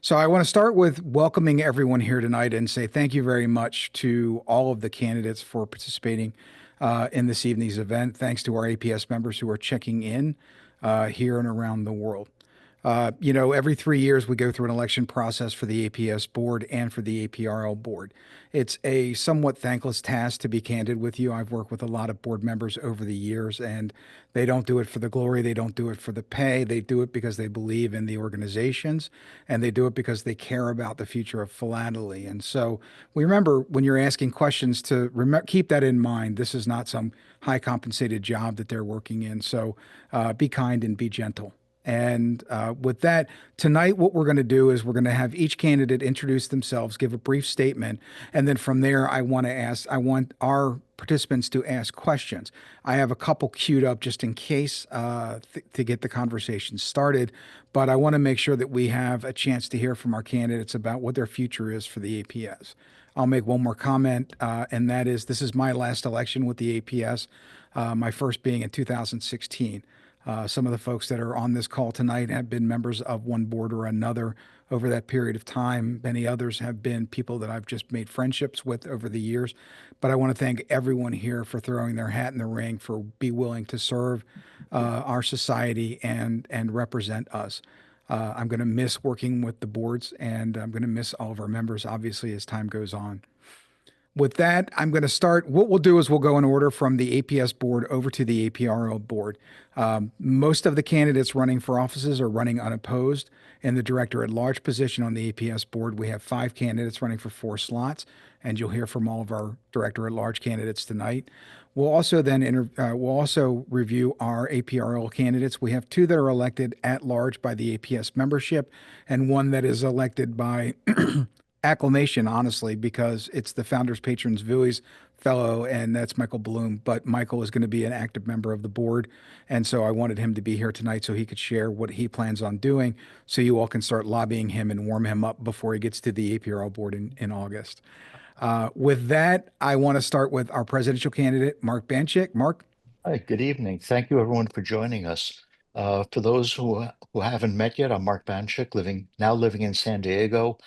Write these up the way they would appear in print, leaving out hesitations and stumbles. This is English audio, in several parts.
So I want to start with welcoming everyone here tonight and say thank you very much to all of the candidates for participating in this evening's event. Thanks to our APS members who are checking in here and around the world. Every 3 years we go through an election process for the APS board and for the APRL board. It's a somewhat thankless task, to be candid with you. I've worked with a lot of board members over the years, and they don't do it for the glory. They don't do it for the pay. They do it because they believe in the organizations, and they do it because they care about the future of philately. And so we remember when you're asking questions to keep that in mind. This is not some high compensated job that they're working in. So be kind and be gentle. And with that, tonight, what we're going to do is we're going to have each candidate introduce themselves, give a brief statement, and then from there, I want our participants to ask questions. I have a couple queued up just in case to get the conversation started, but I want to make sure that we have a chance to hear from our candidates about what their future is for the APS. I'll make one more comment, and that is this is my last election with the APS, my first being in 2016. Some of the folks that are on this call tonight have been members of one board or another over that period of time. Many others have been people that I've just made friendships with over the years. But I want to thank everyone here for throwing their hat in the ring, for be willing to serve our society and represent us. I'm going to miss working with the boards, and I'm going to miss all of our members, obviously, as time goes on. With that, I'm going to start. What we'll do is we'll go in order from the APS board over to the APRO board. Most of the candidates running for offices are running unopposed. In the director at large position on the APS board, we have 5 candidates running for 4 slots, and you'll hear from all of our director at large candidates tonight. We'll also review our APRL candidates. We have 2 that are elected at large by the APS membership, and 1 that is elected by acclamation, honestly, because it's the Founders Patrons Viewers Fellow, and that's Michael Bloom. But Michael is going to be an active member of the board, and so I wanted him to be here tonight so he could share what he plans on doing, so you all can start lobbying him and warm him up before he gets to the APRL board in August. With that, I want to start with our presidential candidate, Mark Banchik. Mark? Hi, good evening. Thank you everyone for joining us. For those who haven't met yet, I'm Mark Banchik, living in San Diego.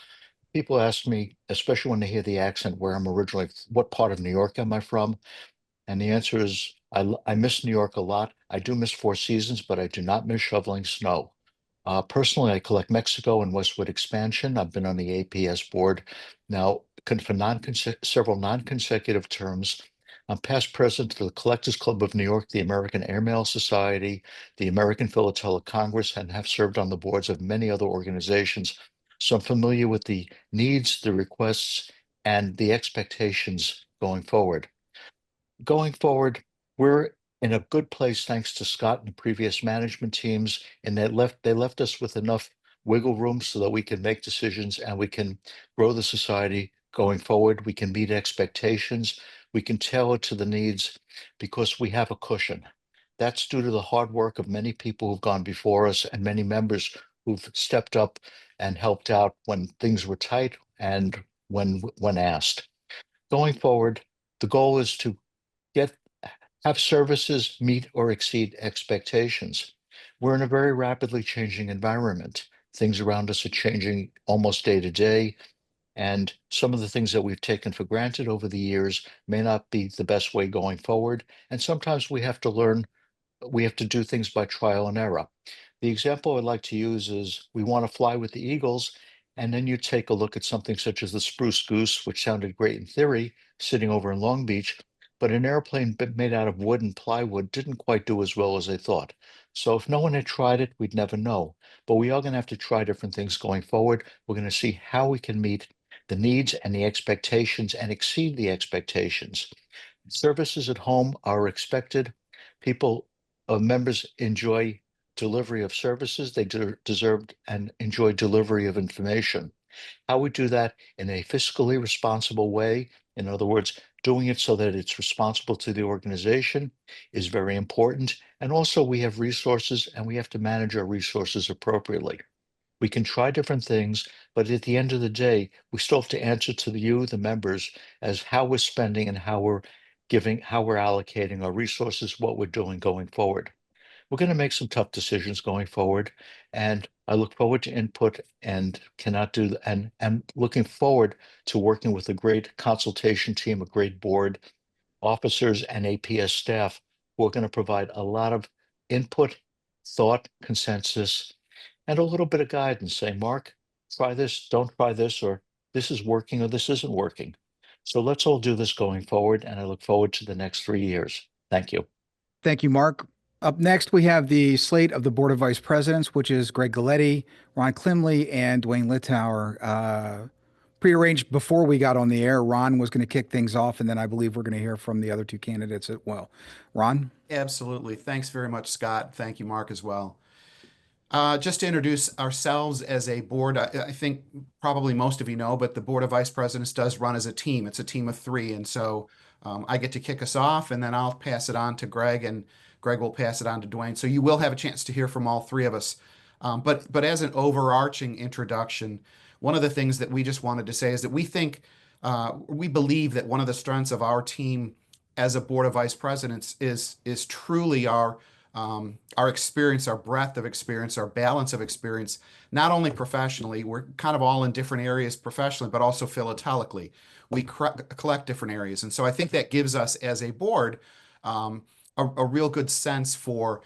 People ask me, especially when they hear the accent, where I'm originally, what part of New York am I from? And the answer is I miss New York a lot. I do miss Four Seasons, but I do not miss shoveling snow. Personally, I collect Mexico and Westwood expansion. I've been on the APS board now for several non-consecutive terms. I'm past president of the Collectors Club of New York, the American Airmail Society, the American Philatelic Congress, and have served on the boards of many other organizations. So I'm familiar with the needs, the requests, and the expectations going forward. Going forward, we're in a good place thanks to Scott and the previous management teams, and they left us with enough wiggle room so that we can make decisions and we can grow the society going forward. We can meet expectations. We can tailor to the needs because we have a cushion. That's due to the hard work of many people who've gone before us and many members who've stepped up and helped out when things were tight and when asked. Going forward, the goal is to get have services meet or exceed expectations. We're in a very rapidly changing environment. Things around us are changing almost day to day, and some of the things that we've taken for granted over the years may not be the best way going forward. And sometimes we have to do things by trial and error. The example I'd like to use is we want to fly with the Eagles, and then you take a look at something such as the Spruce Goose, which sounded great in theory, sitting over in Long Beach, but an airplane made out of wood and plywood didn't quite do as well as they thought. So if no one had tried it, we'd never know. But we are going to have to try different things going forward. We're going to see how we can meet the needs and the expectations and exceed the expectations. Services at home are expected. People, members enjoy delivery of services. They deserve and enjoy delivery of information. How we do that in a fiscally responsible way, in other words, doing it so that it's responsible to the organization, is very important. And also, we have resources and we have to manage our resources appropriately. We can try different things, but at the end of the day, we still have to answer to you, the members, as how we're spending and how we're allocating our resources, what we're doing going forward. We're going to make some tough decisions going forward, and I look forward to input and cannot do and looking forward to working with a great consultation team, a great board, officers, and APS staff who are going to provide a lot of input, thought, consensus, and a little bit of guidance saying, Mark, try this, don't try this, or this is working or this isn't working. So let's all do this going forward, and I look forward to the next 3 years. Thank you. Thank you, Mark. Up next, we have the slate of the Board of Vice Presidents, which is Greg Galletti, Ron Klimley, and Dwayne Littauer. Prearranged before we got on the air, Ron was going to kick things off, and then I believe we're going to hear from the other two candidates as well. Ron? Absolutely. Thanks very much, Scott. Thank you, Mark, as well. Just to introduce ourselves as a board, I think probably most of you know, but the Board of Vice Presidents does run as a team. It's a team of three. And so I get to kick us off, and then I'll pass it on to Greg, and Greg will pass it on to Dwayne. So you will have a chance to hear from all three of us. But as an overarching introduction, one of the things that we just wanted to say is that we believe that one of the strengths of our team as a Board of Vice Presidents is truly our experience, our breadth of experience, our balance of experience, not only professionally, we're kind of all in different areas professionally, but also philately. We collect different areas. And so I think that gives us as a board a real good sense for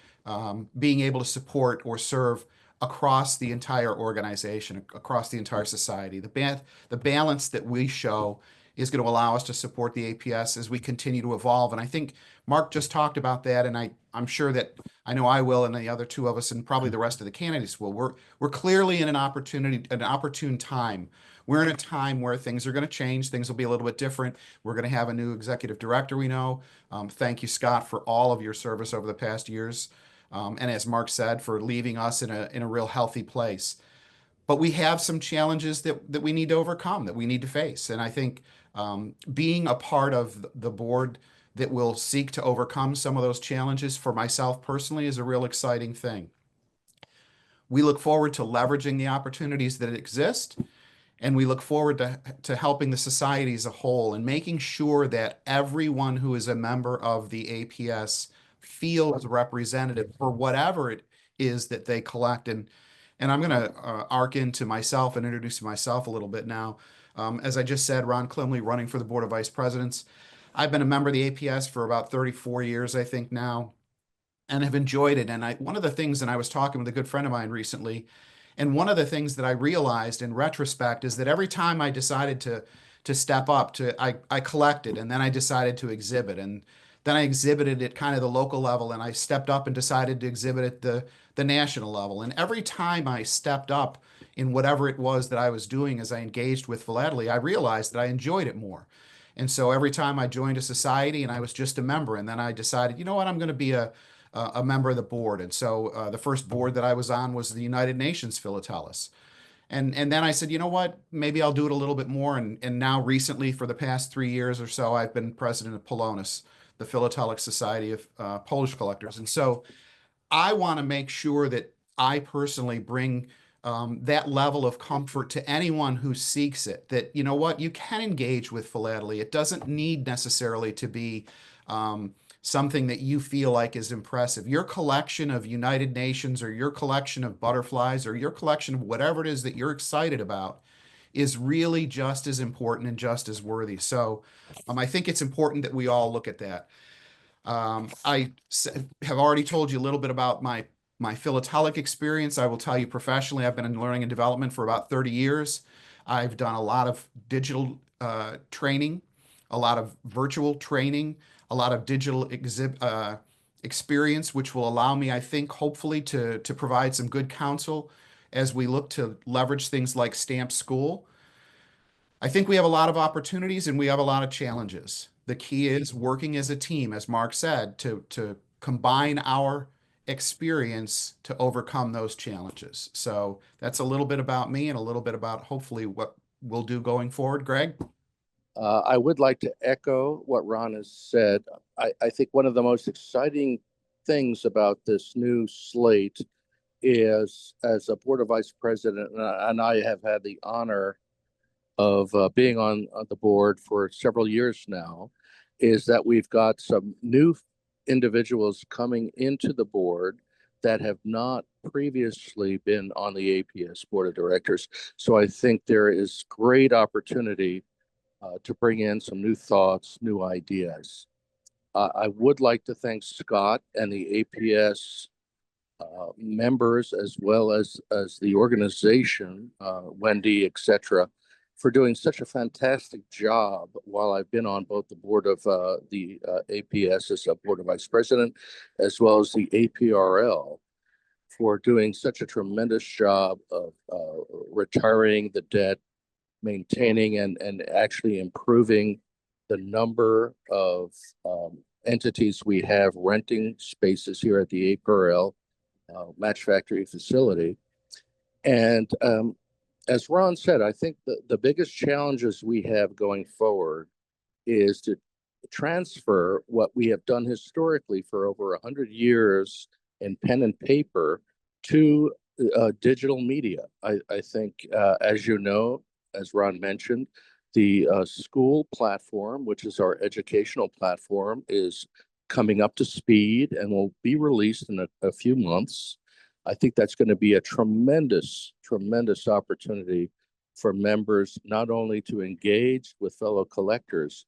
being able to support or serve across the entire organization, across the entire society. The balance that we show is going to allow us to support the APS as we continue to evolve. And I think Mark just talked about that, and I'm sure that I know I will, and the other two of us, and probably the rest of the candidates will. We're clearly in an opportune time. We're in a time where things are going to change. Things will be a little bit different. We're going to have a new executive director, we know. Thank you, Scott, for all of your service over the past years. And as Mark said, for leaving us in a real healthy place. But we have some challenges that we need to overcome, that we need to face. And I think being a part of the board that will seek to overcome some of those challenges for myself personally is a real exciting thing. We look forward to leveraging the opportunities that exist, and we look forward to helping the society as a whole and making sure that everyone who is a member of the APS feels representative for whatever it is that they collect. And I'm going to arc into myself and introduce myself a little bit now. As I just said, Ron Klimley, running for the Board of Vice Presidents. I've been a member of the APS for about 34 years, I think now, and have enjoyed it. And one of the things, and I was talking with a good friend of mine recently, and one of the things that I realized in retrospect is that every time I decided to step up, I collected, and then I decided to exhibit, and then I exhibited at kind of the local level, and I stepped up and decided to exhibit at the national level. And every time I stepped up in whatever it was that I was doing as I engaged with philately, I realized that I enjoyed it more. And so every time I joined a society and I was just a member, and then I decided, you know what, I'm going to be a member of the board. And so the first board that I was on was the United Nations Philatelists. And then I said, you know what, maybe I'll do it a little bit more. And now recently, for the past 3 years or so, I've been president of Polonus, the Philatelic Society of Polish Collectors. And so I want to make sure that I personally bring that level of comfort to anyone who seeks it, that, you know what, you can engage with philately. It doesn't need necessarily to be something that you feel like is impressive. Your collection of United Nations, or your collection of butterflies, or your collection of whatever it is that you're excited about is really just as important and just as worthy. So I think it's important that we all look at that. I have already told you a little bit about my philatelic experience. I will tell you professionally, I've been in learning and development for about 30 years. I've done a lot of digital training, a lot of virtual training, a lot of digital experience, which will allow me, I think, hopefully to provide some good counsel as we look to leverage things like Stamp School. I think we have a lot of opportunities and we have a lot of challenges. The key is working as a team, as Mark said, to combine our experience to overcome those challenges. So that's a little bit about me and a little bit about hopefully what we'll do going forward. Greg? I would like to echo what Ron has said. I think one of the most exciting things about this new slate is, as a Board of Vice President, and I have had the honor of being on the board for several years now, is that we've got some new individuals coming into the board that have not previously been on the APS board of directors. So I think there is great opportunity to bring in some new thoughts, new ideas. I would like to thank Scott and the APS members, as well as the organization, Wendy, etc., for doing such a fantastic job while I've been on both the board of the APS as a board of vice president, as well as the APRL, for doing such a tremendous job of retiring the debt, maintaining and actually improving the number of entities we have renting spaces here at the APRL Match Factory facility. And as Ron said, I think the biggest challenges we have going forward is to transfer what we have done historically for over 100 years in pen and paper to digital media. I think, as you know, as Ron mentioned, the school platform, which is our educational platform, is coming up to speed and will be released in a few months. I think that's going to be a tremendous, tremendous opportunity for members not only to engage with fellow collectors,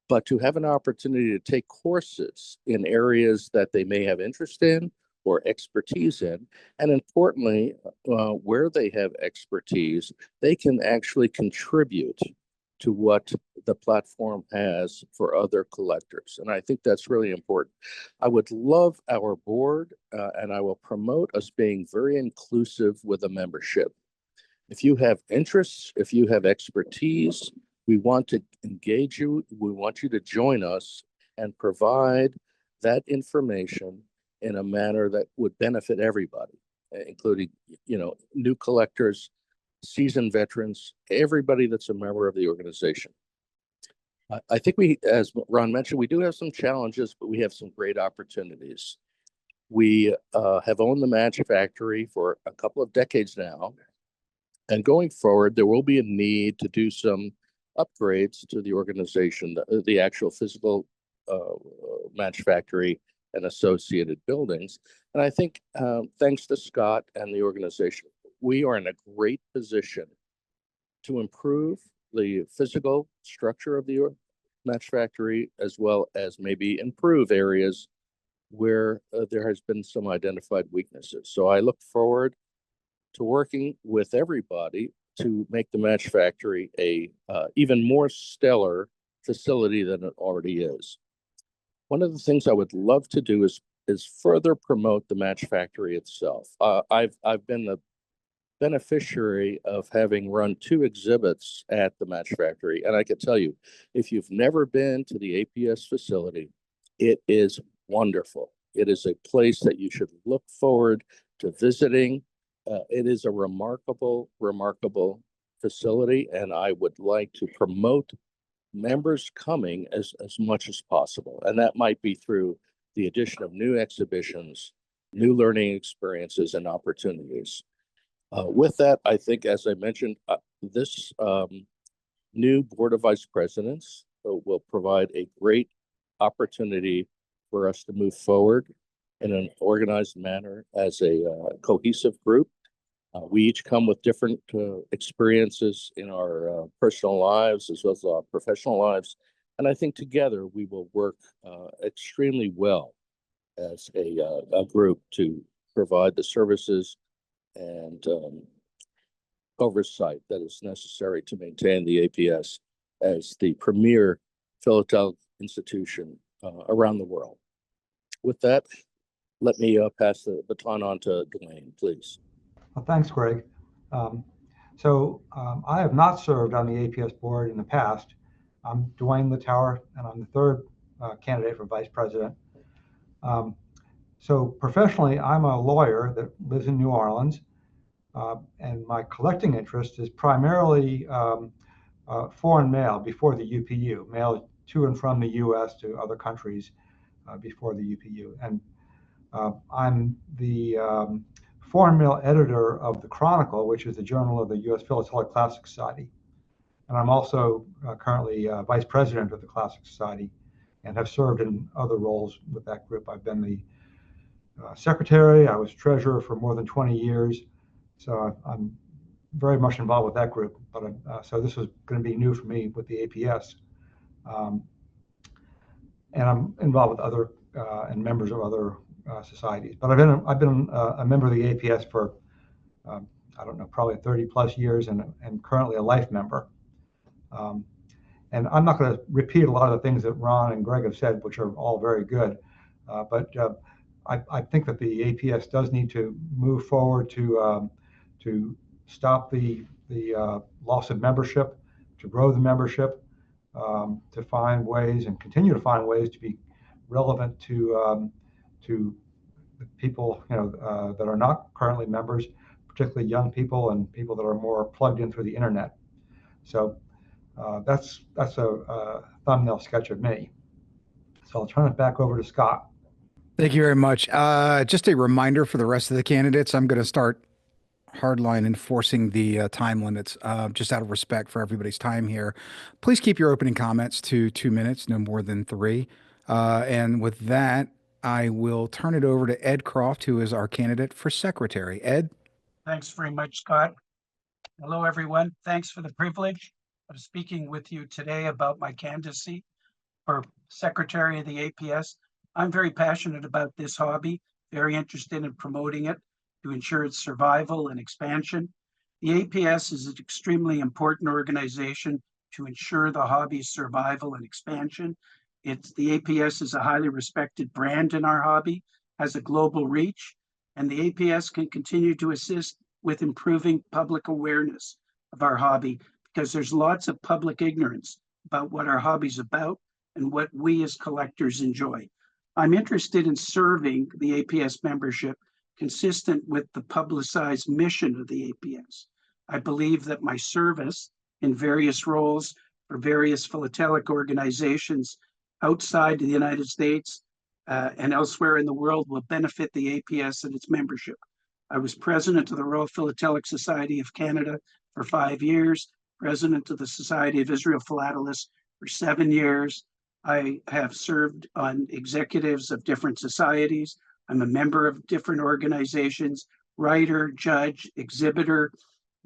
but to have an opportunity to take courses in areas that they may have interest in or expertise in. And importantly, where they have expertise, they can actually contribute to what the platform has for other collectors. And I think that's really important. I would love our board, and I will promote us being very inclusive with the membership. If you have interests, if you have expertise, we want to engage you. We want you to join us and provide that information in a manner that would benefit everybody, including, new collectors, seasoned veterans, everybody that's a member of the organization. I think we, as Ron mentioned, we do have some challenges, but we have some great opportunities. We have owned the Match Factory for a couple of decades now. And going forward, there will be a need to do some upgrades to the organization, the actual physical Match Factory and associated buildings. And I think thanks to Scott and the organization, we are in a great position to improve the physical structure of the Match Factory, as well as maybe improve areas where there has been some identified weaknesses. So I look forward to working with everybody to make the Match Factory a even more stellar facility than it already is. One of the things I would love to do is further promote the Match Factory itself. I've been the beneficiary of having run 2 exhibits at the Match Factory, and I can tell you, if you've never been to the APS facility, it is wonderful. It is a place that you should look forward to visiting. It is a remarkable, remarkable facility, and I would like to promote members coming as much as possible. And that might be through the addition of new exhibitions, new learning experiences, and opportunities. With that, I think, as I mentioned, this new Board of Vice Presidents will provide a great opportunity for us to move forward in an organized manner as a cohesive group. We each come with different experiences in our personal lives as well as our professional lives. And I think together we will work extremely well as a group to provide the services and oversight that is necessary to maintain the APS as the premier philatelic institution around the world. With that, let me pass the baton on to Dwayne, please. Well, thanks, Greg. I have not served on the APS board in the past. I'm Dwayne Littauer, and I'm the third candidate for vice president. So professionally, I'm a lawyer that lives in New Orleans, and my collecting interest is primarily foreign mail before the UPU, mail to and from the U.S. to other countries before the UPU. And I'm the foreign mail editor of the Chronicle, which is the journal of the U.S. Philatelic Classic Society. And I'm also currently vice president of the Classic Society and have served in other roles with that group. I've been the secretary. I was treasurer for more than 20 years. So I'm very much involved with that group. But so this was going to be new for me with the APS. And I'm involved with other and members of other societies. But I've been a member of the APS for I don't know, probably 30 plus years, and currently a life member. And I'm not going to repeat a lot of the things that Ron and Greg have said, which are all very good. But I think that the APS does need to move forward to stop the loss of membership, to grow the membership, to find ways and continue to find ways to be relevant to the people that are not currently members, particularly young people and people that are more plugged in through the internet. So that's a thumbnail sketch of me. So I'll turn it back over to Scott. Thank you very much. Just a reminder for the rest of the candidates, I'm going to start hardline enforcing the time limits, just out of respect for everybody's time here. Please keep your opening comments to 2 minutes, no more than three. And with that, I will turn it over to Ed Croft, who is our candidate for secretary. Ed? Thanks very much, Scott. Hello, everyone. Thanks for the privilege of speaking with you today about my candidacy for secretary of the APS. I'm very passionate about this hobby, very interested in promoting it to ensure its survival and expansion. The APS is an extremely important organization to ensure the hobby's survival and expansion. The APS is a highly respected brand in our hobby, has a global reach, and the APS can continue to assist with improving public awareness of our hobby, because there's lots of public ignorance about what our hobby's about and what we as collectors enjoy. I'm interested in serving the APS membership consistent with the publicized mission of the APS. I believe that my service in various roles for various philatelic organizations outside the United States and elsewhere in the world will benefit the APS and its membership. I was president of the Royal Philatelic Society of Canada for 5 years, president of the Society of Israel Philatelists for 7 years. I have served on executives of different societies. I'm a member of different organizations, writer, judge, exhibitor,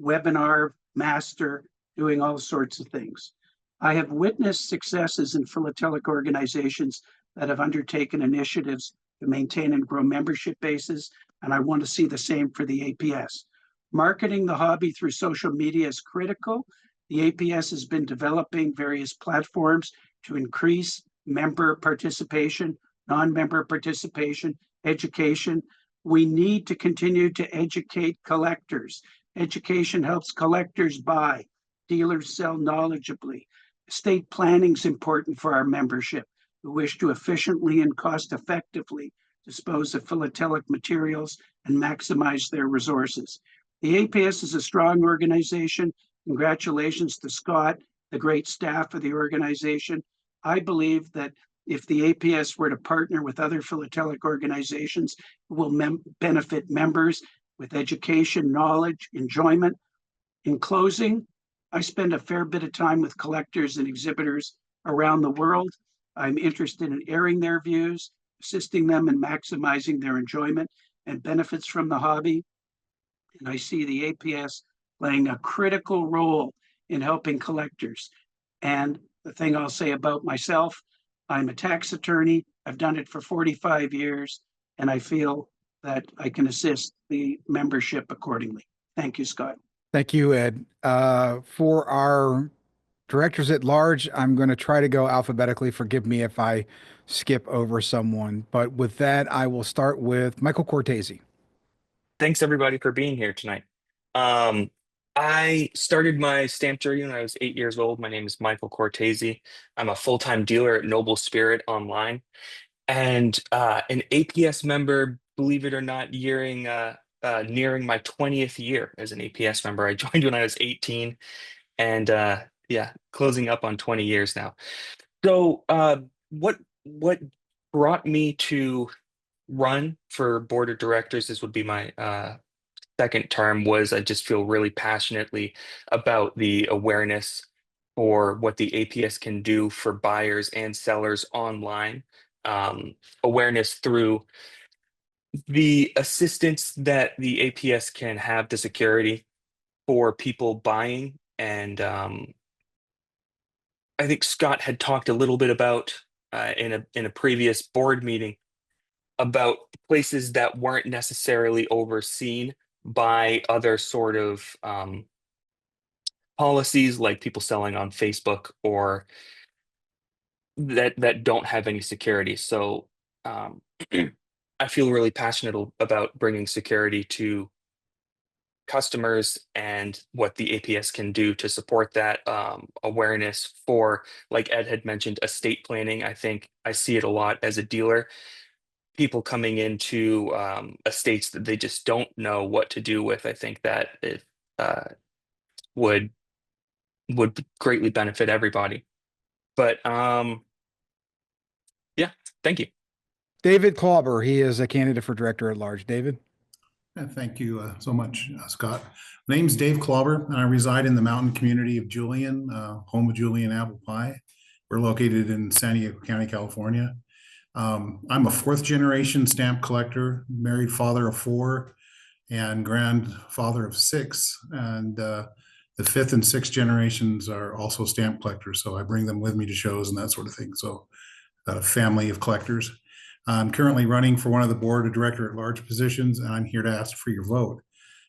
webinar master, doing all sorts of things. I have witnessed successes in philatelic organizations that have undertaken initiatives to maintain and grow membership bases, and I want to see the same for the APS. Marketing the hobby through social media is critical. The APS has been developing various platforms to increase member participation, non-member participation, education. We need to continue to educate collectors. Education helps collectors buy, dealers sell knowledgeably. Estate planning is important for our membership who wish to efficiently and cost effectively dispose of philatelic materials and maximize their resources. The APS is a strong organization. Congratulations to Scott, the great staff of the organization. I believe that if the APS were to partner with other philatelic organizations, it will benefit members with education, knowledge, enjoyment. In closing, I spend a fair bit of time with collectors and exhibitors around the world. I'm interested in airing their views, assisting them in maximizing their enjoyment and benefits from the hobby. And I see the APS playing a critical role in helping collectors. And the thing I'll say about myself, I'm a tax attorney. I've done it for 45 years, and I feel that I can assist the membership accordingly. Thank you, Scott. Thank you, Ed. For our directors at large, I'm going to try to go alphabetically. Forgive me if I skip over someone. But with that, I will start with Michael Cortese. Thanks everybody for being here tonight. I started my stamp journey when I was 8 years old. My name is Michael Cortese. I'm a full-time dealer at Noble Spirit Online and an APS member, believe it or not, nearing my 20th year as an APS member. I joined when I was 18 and yeah, closing up on 20 years now. So what brought me to run for board of directors, this would be my second term, was I just feel really passionately about the awareness for what the APS can do for buyers and sellers online. Awareness through the assistance that the APS can have to security for people buying. And I think Scott had talked a little bit about in a previous board meeting about places that weren't necessarily overseen by other sort of policies, like people selling on Facebook or that don't have any security. So um, I feel really passionate about bringing security to customers and what the APS can do to support that awareness for, like Ed had mentioned, estate planning. I think I see it a lot as a dealer. People coming into estates that they just don't know what to do with. I think that it uh, would greatly benefit everybody. But yeah, thank you. David Klauber, he is a candidate for director at large. David? Thank you so much, Scott. My name's Dave Klauber, and I reside in the mountain community of Julian, home of Julian Apple Pie. We're located in San Diego County, California. I'm a fourth generation stamp collector, married father of four, and grandfather of six. And the fifth and sixth generations are also stamp collectors. So I bring them with me to shows and that sort of thing. So a family of collectors. I'm currently running for one of the board of director at large positions, and I'm here to ask for your vote.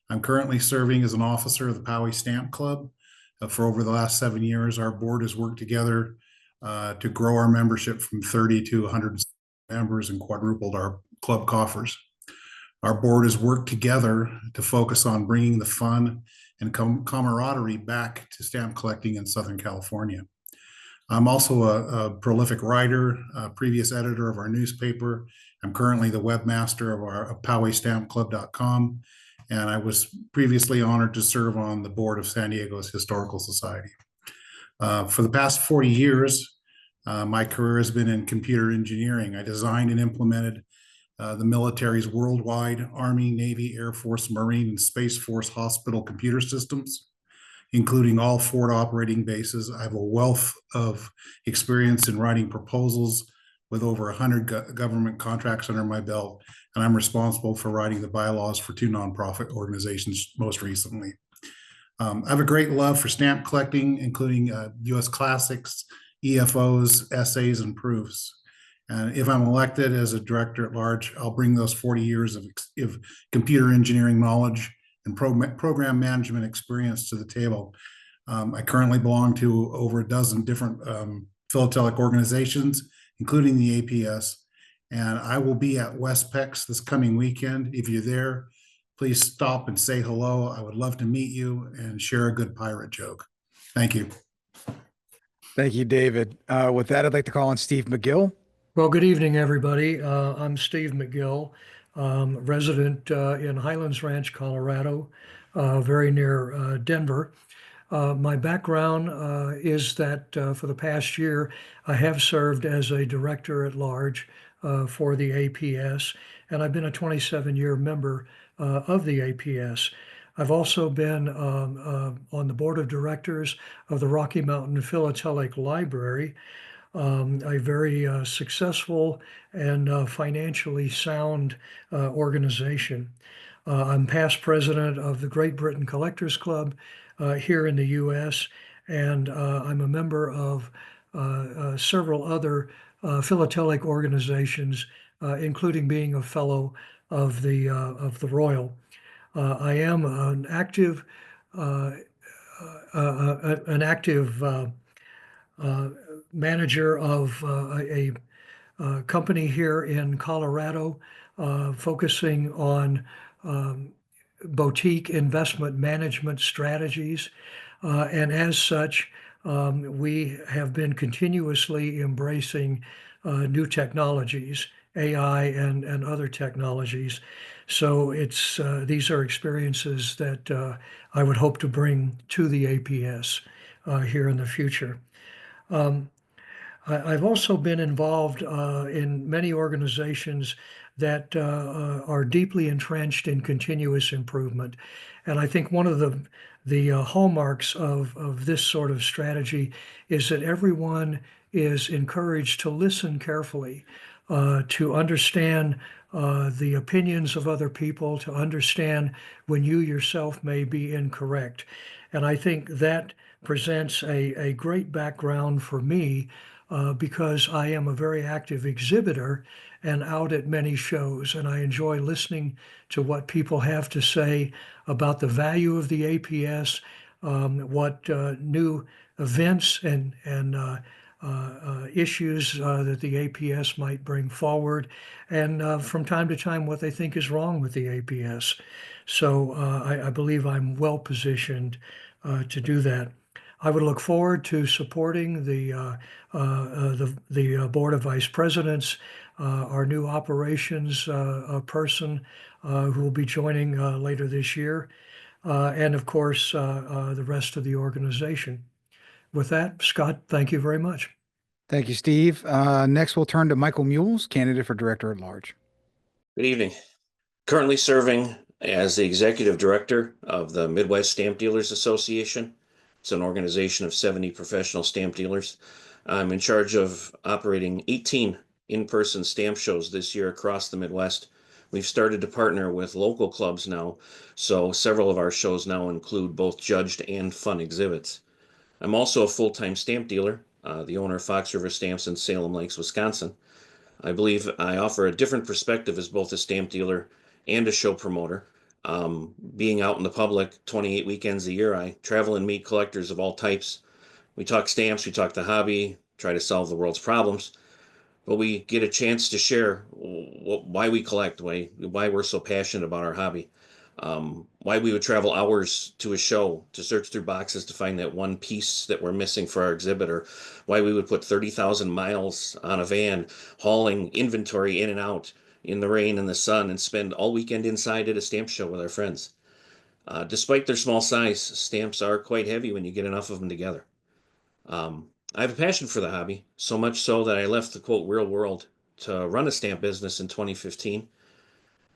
I'm currently serving as an officer of the Poway Stamp Club. For over the last 7 years, our board has worked together to grow our membership from 30 to 100 members and quadrupled our club coffers. Our board has worked together to focus on bringing the fun and camaraderie back to stamp collecting in Southern California. I'm also a prolific writer, a previous editor of our newspaper. I'm currently the webmaster of our PowayStampClub.com, and I was previously honored to serve on the board of San Diego's Historical Society. For the past 40 years, my career has been in computer engineering. I designed and implemented the military's worldwide Army, Navy, Air Force, Marine, and Space Force hospital computer systems, including all forward operating bases. I have a wealth of experience in writing proposals with over 100 government contracts under my belt, and I'm responsible for writing the bylaws for 2 nonprofit organizations most recently. I have a great love for stamp collecting, including US classics, EFOs, essays, and proofs. And if I'm elected as a director at large, I'll bring those 40 years of computer engineering knowledge and program management experience to the table. I currently belong to over a dozen different philatelic organizations, including the APS, and I will be at WestPEX this coming weekend. If you're there, please stop and say hello. I would love to meet you and share a good pirate joke. Thank you. Thank you, David. With that, I'd like to call on Steve McGill. Well, good evening, everybody. I'm Steve McGill, resident in Highlands Ranch, Colorado, very near Denver. My background is that for the past year, I have served as a director at large for the APS, and I've been a 27-year member of the APS. I've also been on the board of directors of the Rocky Mountain Philatelic Library, a very successful and financially sound organization. I'm past president of the Great Britain Collectors Club here in the U.S., and I'm a member of several other philatelic organizations, including being a fellow of the Royal. I am an active manager of a company here in Colorado, focusing on boutique investment management strategies. And as such, we have been continuously embracing new technologies, AI and other technologies. So these are experiences that I would hope to bring to the APS here in the future. I've also been involved in many organizations that are deeply entrenched in continuous improvement. And I think one of the hallmarks of this sort of strategy is that everyone is encouraged to listen carefully to understand the opinions of other people, to understand when you yourself may be incorrect. And I think that presents a great background for me because I am a very active exhibitor and out at many shows. And I enjoy listening to what people have to say about the value of the APS, what new events and issues that the APS might bring forward, and from time to time what they think is wrong with the APS. So I believe I'm well positioned to do that. I would look forward to supporting the Board of Vice Presidents, our new operations person who will be joining later this year, and of course the rest of the organization. With that, Scott, thank you very much. Thank you, Steve. Next, we'll turn to Michael Mules, candidate for Director at Large. Good evening. Currently serving as the Executive Director of the Midwest Stamp Dealers Association. It's an organization of 70 professional stamp dealers. I'm in charge of operating 18 in-person stamp shows this year across the Midwest. We've started to partner with local clubs now, so several of our shows now include both judged and fun exhibits. I'm also a full-time stamp dealer, the owner of Fox River Stamps in Salem Lakes, Wisconsin. I believe I offer a different perspective as both a stamp dealer and a show promoter. Being out in the public 28 weekends a year, I travel and meet collectors of all types. We talk stamps, we talk the hobby, try to solve the world's problems, but we get a chance to share why we collect, why we're so passionate about our hobby. Why we would travel hours to a show to search through boxes to find that one piece that we're missing for our exhibit, or why we would put 30,000 miles on a van hauling inventory in and out in the rain and the sun and spend all weekend inside at a stamp show with our friends. Despite their small size, stamps are quite heavy when you get enough of them together. I have a passion for the hobby, so much so that I left the quote real world to run a stamp business in 2015.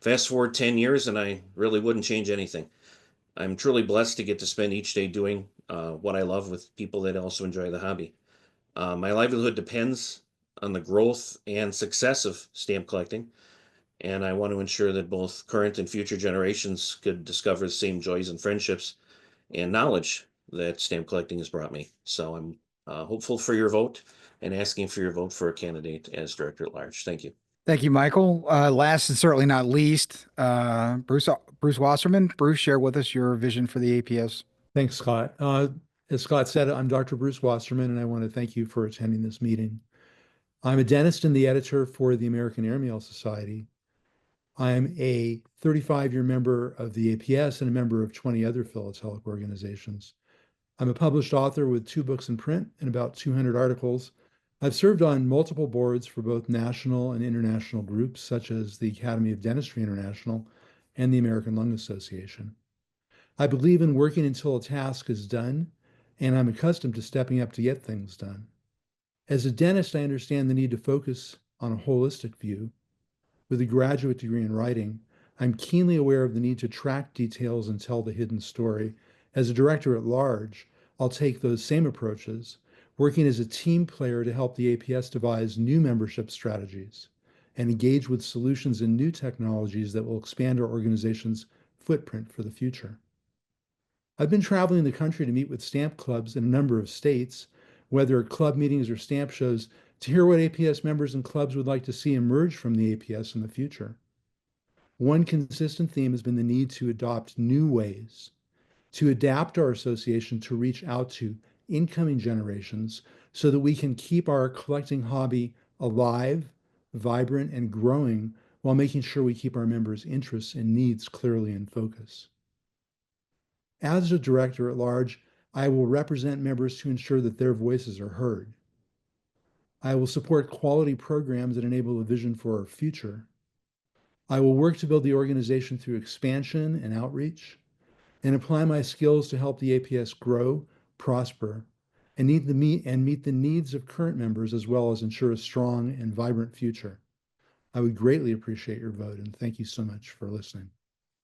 Fast forward 10 years, and I really wouldn't change anything. I'm truly blessed to get to spend each day doing what I love with people that also enjoy the hobby. My livelihood depends on the growth and success of stamp collecting, and I want to ensure that both current and future generations could discover the same joys and friendships and knowledge that stamp collecting has brought me. So I'm hopeful for your vote and asking for your vote for a candidate as Director at Large. Thank you. Thank you, Michael. Last and certainly not least, Bruce Wasserman. Bruce, share with us your vision for the APS. Thanks, Scott. As Scott said, I'm Dr. Bruce Wasserman, and I want to thank you for attending this meeting. I'm a dentist and the editor for the American Airmail Society. I'm a 35-year member of the APS and a member of 20 other philatelic organizations. I'm a published author with 2 books in print and about 200 articles. I've served on multiple boards for both national and international groups, such as the Academy of Dentistry International and the American Lung Association. I believe in working until a task is done, and I'm accustomed to stepping up to get things done. As a dentist, I understand the need to focus on a holistic view. With a graduate degree in writing, I'm keenly aware of the need to track details and tell the hidden story. As a director at large, I'll take those same approaches, working as a team player to help the APS devise new membership strategies and engage with solutions and new technologies that will expand our organization's footprint for the future. I've been traveling the country to meet with stamp clubs in a number of states, whether at club meetings or stamp shows, to hear what APS members and clubs would like to see emerge from the APS in the future. One consistent theme has been the need to adopt new ways to adapt our association to reach out to incoming generations so that we can keep our collecting hobby alive, vibrant, and growing while making sure we keep our members' interests and needs clearly in focus. As a director at large, I will represent members to ensure that their voices are heard. I will support quality programs that enable a vision for our future. I will work to build the organization through expansion and outreach, and apply my skills to help the APS grow, prosper, and meet the needs of current members, as well as ensure a strong and vibrant future. I would greatly appreciate your vote, and thank you so much for listening.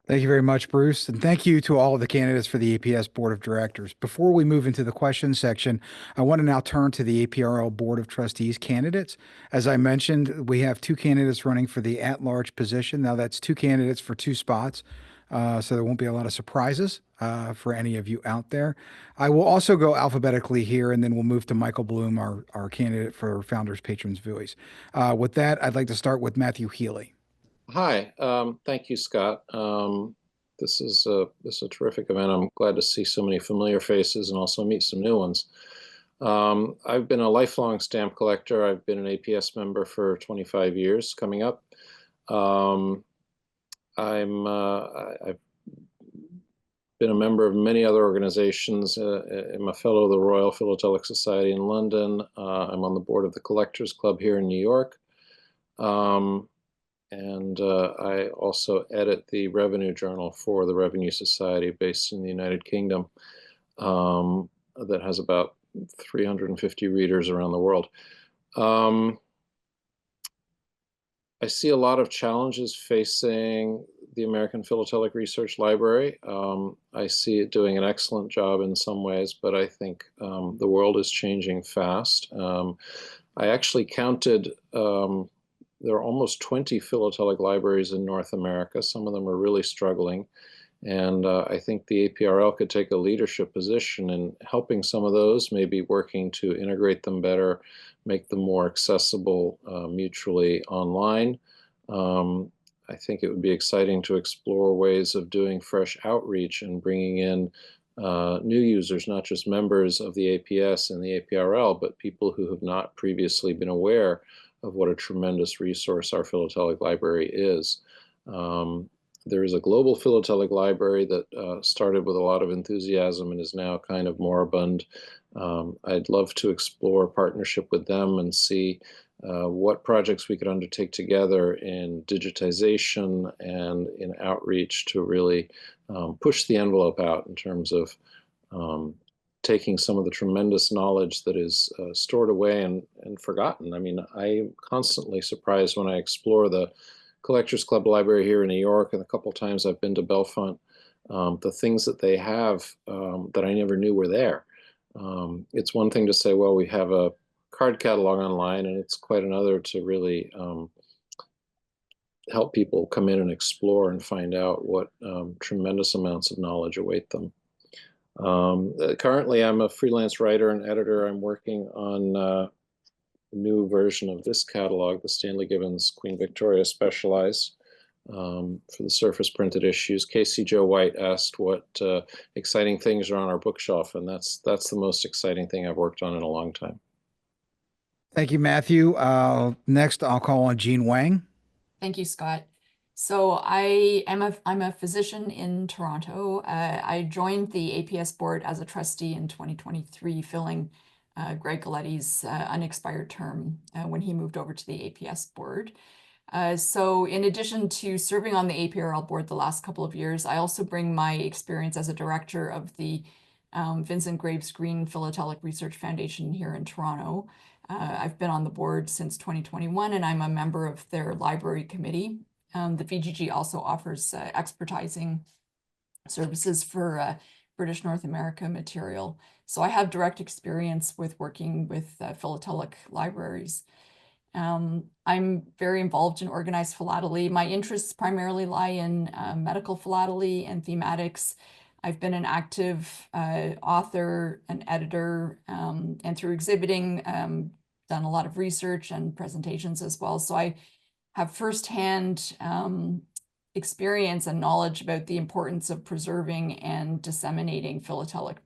Thank you very much, Bruce. And thank you to all of the candidates for the APS Board of Directors. Before we move into the question section, I want to now turn to the APRL Board of Trustees candidates. As I mentioned, we have 2 candidates running for the at-large position. Now that's 2 candidates for 2 spots. So there won't be a lot of surprises for any of you out there. I will also go alphabetically here, and then we'll move to Michael Bloom, our candidate for Founders Patrons Voice. With that, I'd like to start with Matthew Healy. Hi, thank you, Scott. This is a terrific event. I'm glad to see so many familiar faces and also meet some new ones. I've been a lifelong stamp collector. I've been an APS member for 25 years coming up. I've been a member of many other organizations. I'm a fellow of the Royal Philatelic Society in London. I'm on the board of the Collectors Club here in New York. And I also edit the Revenue Journal for the Revenue Society based in the United Kingdom that has about 350 readers around the world. I see a lot of challenges facing the American Philatelic Research Library. I see it doing an excellent job in some ways, but I think the world is changing fast. I actually counted there are almost 20 philatelic libraries in North America. Some of them are really struggling. And I think the APRL could take a leadership position in helping some of those, maybe working to integrate them better, make them more accessible mutually online. I think it would be exciting to explore ways of doing fresh outreach and bringing in new users, not just members of the APS and the APRL, but people who have not previously been aware of what a tremendous resource our philatelic library is. There is a global philatelic library that started with a lot of enthusiasm and is now kind of moribund. I'd love to explore a partnership with them and see what projects we could undertake together in digitization and in outreach to really push the envelope out in terms of taking some of the tremendous knowledge that is stored away and forgotten. I mean, I'm constantly surprised when I explore the Collectors Club library here in New York, and a couple times I've been to Bellefonte, the things that they have that I never knew were there. It's one thing to say, well, we have a card catalog online, and it's quite another to really help people come in and explore and find out what tremendous amounts of knowledge await them. Currently, I'm a freelance writer and editor. I'm working on a new version of this catalog, the Stanley Gibbons Queen Victoria Specialized, for the surface printed issues. Casey Joe White asked what exciting things are on our bookshelf, and that's the most exciting thing I've worked on in a long time. Thank you, Matthew. Next, I'll call on Jean Wang. Thank you, Scott. So I'm a physician in Toronto. I joined the APS board as a trustee in 2023, filling Greg Galetti's unexpired term when he moved over to the APS board. So in addition to serving on the APRL board the last couple of years, I also bring my experience as a director of the Vincent Graves Green Philatelic Research Foundation here in Toronto. I've been on the board since 2021, and I'm a member of their library committee. The VGG also offers expertising services for British North America material. So I have direct experience with working with philatelic libraries. I'm very involved in organized philately. My interests primarily lie in medical philately and thematics. I've been an active author, an editor, and through exhibiting, done a lot of research and presentations as well. So I have firsthand experience and knowledge about the importance of preserving and disseminating philatelic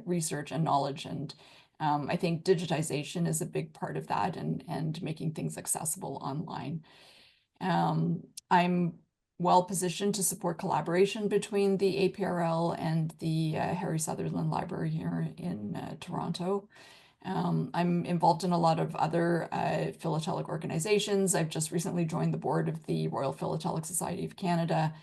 research and knowledge. And I think digitization is a big part of that, and making things accessible online. I'm well positioned to support collaboration between the APRL and the Harry Sutherland Library here in Toronto. I'm involved in a lot of other philatelic organizations. I've just recently joined the board of the Royal Philatelic Society of Canada.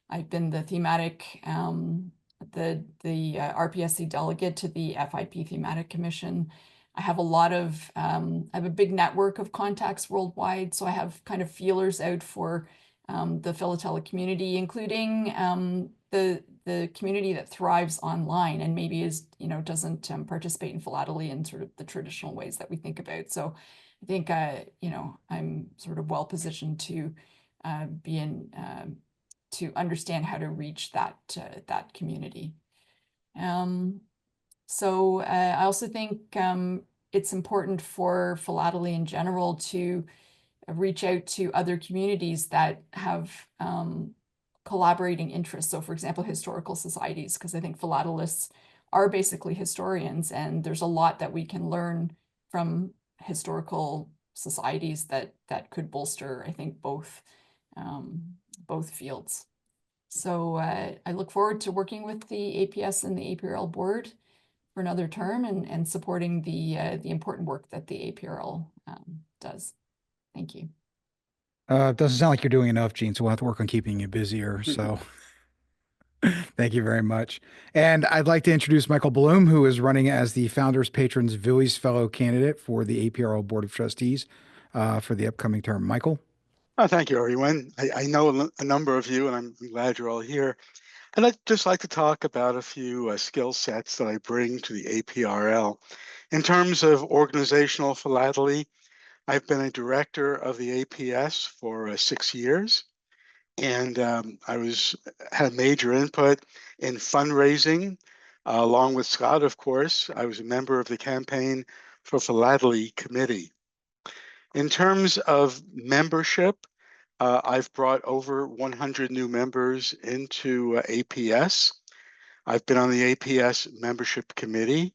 I've been the thematic, the RPSC delegate to the FIP Thematic Commission. I have a lot of, I have a big network of contacts worldwide, so I have kind of feelers out for the philatelic community, including the community that thrives online and maybe doesn't participate in philately in sort of the traditional ways that we think about. So I think I'm sort of well positioned to be in to understand how to reach that community. So I also think it's important for philately in general to reach out to other communities that have collaborating interests. So for example, historical societies, because I think philatelists are basically historians, and there's a lot that we can learn from historical societies that could bolster, I think, both fields. So I look forward to working with the APS and the APRL board for another term and supporting the important work that the APRL does. Thank you. It doesn't sound like you're doing enough, Gene, so we'll have to work on keeping you busier. So thank you very much. And I'd like to introduce Michael Bloom, who is running as the Founders Patrons Villies Fellow candidate for the APRL Board of Trustees for the upcoming term. Michael? Thank you, everyone. I know a number of you, and I'm glad you're all here. I'd just like to talk about a few skill sets that I bring to the APRL. In terms of organizational philately, I've been a director of the APS for 6 years, and I had major input in fundraising, along with Scott, of course. I was a member of the campaign for philately committee. In terms of membership, I've brought over 100 new members into APS. I've been on the APS membership committee.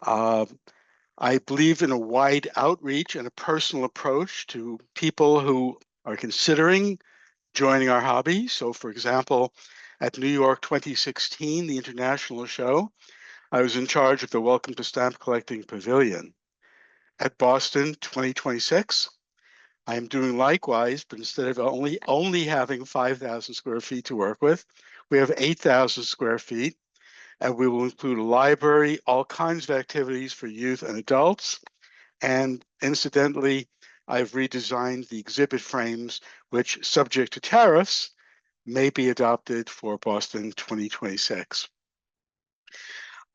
I believe in a wide outreach and a personal approach to people who are considering joining our hobby. So for example, at New York 2016, the international show, I was in charge of the Welcome to Stamp Collecting Pavilion. At Boston 2026, I am doing likewise, but instead of only having 5,000 square feet to work with, we have 8,000 square feet, and we will include a library, all kinds of activities for youth and adults. And incidentally, I've redesigned the exhibit frames, which, subject to tariffs, may be adopted for Boston 2026.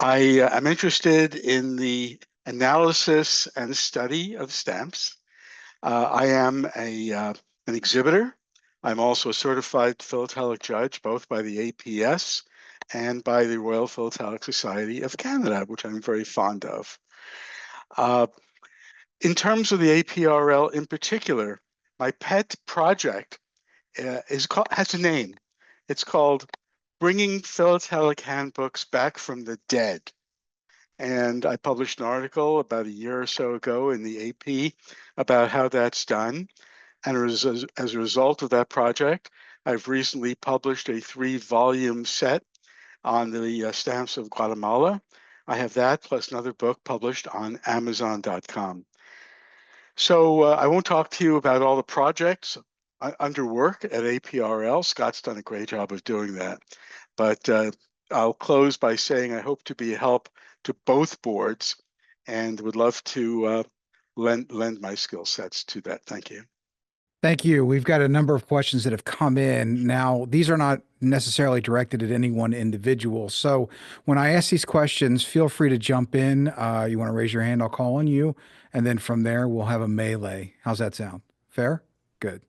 I am interested in the analysis and study of stamps. I am an exhibitor. I'm also a certified philatelic judge, both by the APS and by the Royal Philatelic Society of Canada, which I'm very fond of. In terms of the APRL in particular, my pet project has a name. It's called Bringing Philatelic Handbooks Back from the Dead. And I published an article about a year or so ago in the AP about how that's done. And as a result of that project, I've recently published a 3-volume set on the stamps of Guatemala. I have that plus another book published on Amazon.com. So I won't talk to you about all the projects under work at APRL. Scott's done a great job of doing that. But I'll close by saying I hope to be a help to both boards and would love to lend my skill sets to that. Thank you. Thank you. We've got a number of questions that have come in. Now, these are not necessarily directed at any one individual. So when I ask these questions, feel free to jump in. You want to raise your hand, I'll call on you. And then from there, we'll have a melee. How's that sound? Fair? Good.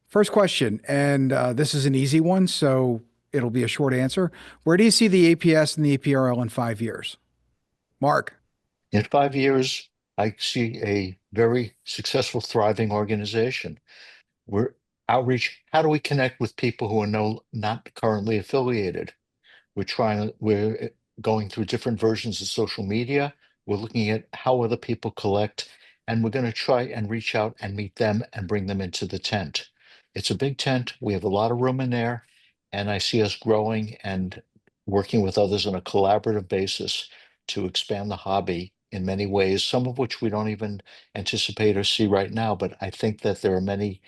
First question, and this is an easy one, so it'll be a short answer. Where do you see the APS and the APRL in 5 years? Mark. In 5 years, I see a very successful, thriving organization. We're outreach. How do we connect with people who are not currently affiliated? We're going through different versions of social media. We're looking at how other people collect, and we're going to try and reach out and meet them and bring them into the tent. It's a big tent. We have a lot of room in there, and I see us growing and working with others on a collaborative basis to expand the hobby in many ways, some of which we don't even anticipate or see right now. But I think that there are many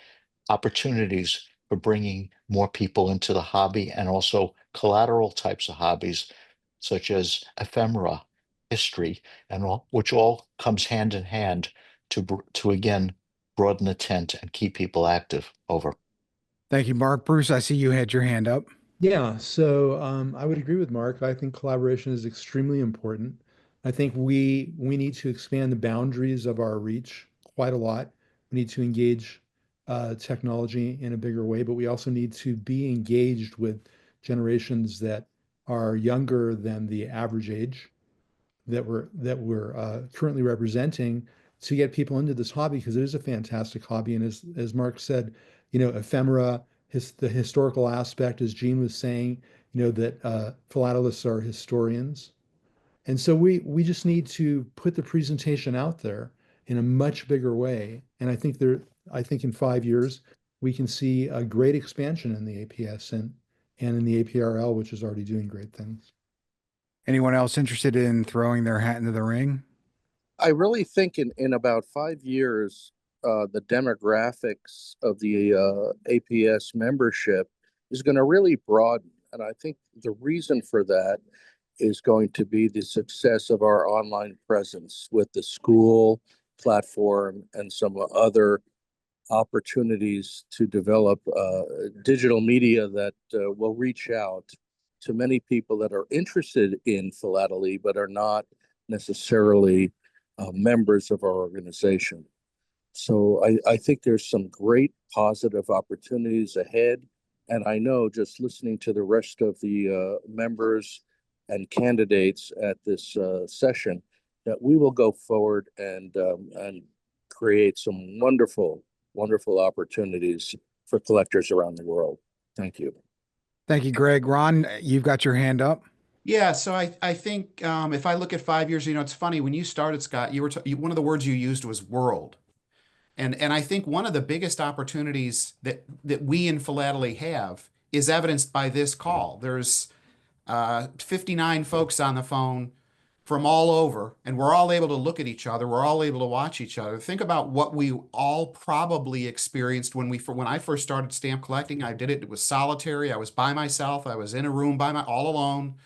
opportunities for bringing more people into the hobby and also collateral types of hobbies, such as ephemera, history, and which all comes hand in hand to again broaden the tent and keep people active. Over. Thank you, Mark. Bruce, I see you had your hand up. Yeah, so I would agree with Mark. I think collaboration is extremely important. I think we need to expand the boundaries of our reach quite a lot. We need to engage technology in a bigger way, but we also need to be engaged with generations that are younger than the average age that we're currently representing to get people into this hobby because it is a fantastic hobby. And as Mark said, ephemera, the historical aspect, as Gene was saying, that philatelists are historians. And so we just need to put the presentation out there in a much bigger way. And I think in 5 years we can see a great expansion in the APS and in the APRL, which is already doing great things. Anyone else interested in throwing their hat into the ring? I really think in about 5 years, the demographics of the APS membership is going to really broaden. And I think the reason for that is going to be the success of our online presence with the school platform and some other opportunities to develop digital media that will reach out to many people that are interested in philately but are not necessarily members of our organization. So I think there's some great positive opportunities ahead. And I know just listening to the rest of the members and candidates at this session that we will go forward and create some wonderful opportunities for collectors around the world. Thank you. Thank you, Greg. Ron, you've got your hand up. Yeah, so I think if I look at 5 years, it's funny when you started, Scott, one of the words you used was world. And I think one of the biggest opportunities that we in philately have is evidenced by this call. There's 59 folks on the phone from all over, and we're all able to look at each other. We're all able to watch each other. Think about what we all probably experienced when I first started stamp collecting. I did it. It was solitary. I was by myself. I was in a room all alone.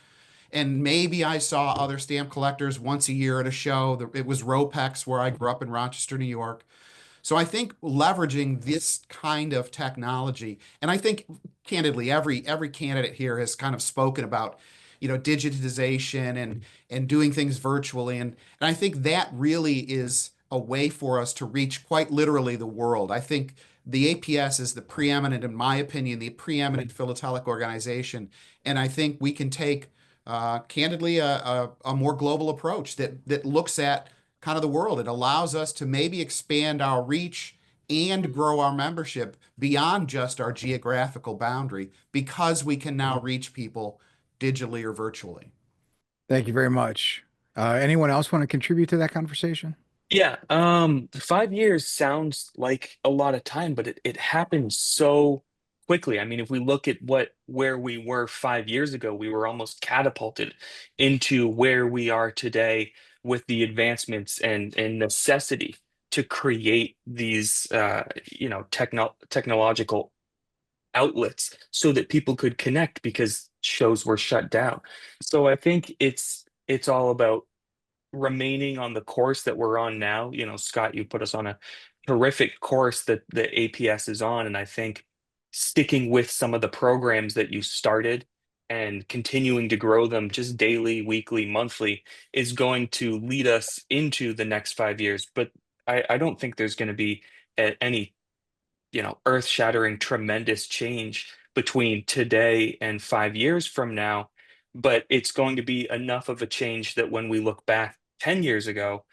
And maybe I saw other stamp collectors once a year at a show. It was Ropex, where I grew up in Rochester, New York. So I think leveraging this kind of technology, and I think candidly, every candidate here has kind of spoken about, digitization and doing things virtually, and I think that really is a way for us to reach quite literally the world. I think the APS is the preeminent, in my opinion, the preeminent philatelic organization, and I think we can take candidly a more global approach that looks at kind of the world. It allows us to maybe expand our reach and grow our membership beyond just our geographical boundary because we can now reach people digitally or virtually. Thank you very much. Anyone else want to contribute to that conversation? Yeah, 5 years sounds like a lot of time, but it happened so quickly. I mean, if we look at where we were 5 years ago, we were almost catapulted into where we are today with the advancements and necessity to create these technological outlets so that people could connect because shows were shut down. So I think it's all about remaining on the course that we're on now. Scott, you put us on a terrific course that the APS is on. And I think sticking with some of the programs that you started and continuing to grow them just daily, weekly, monthly is going to lead us into the next 5 years. But I don't think there's going to be any earth-shattering tremendous change between today and 5 years from now, but it's going to be enough of a change that when we look back 10 years ago,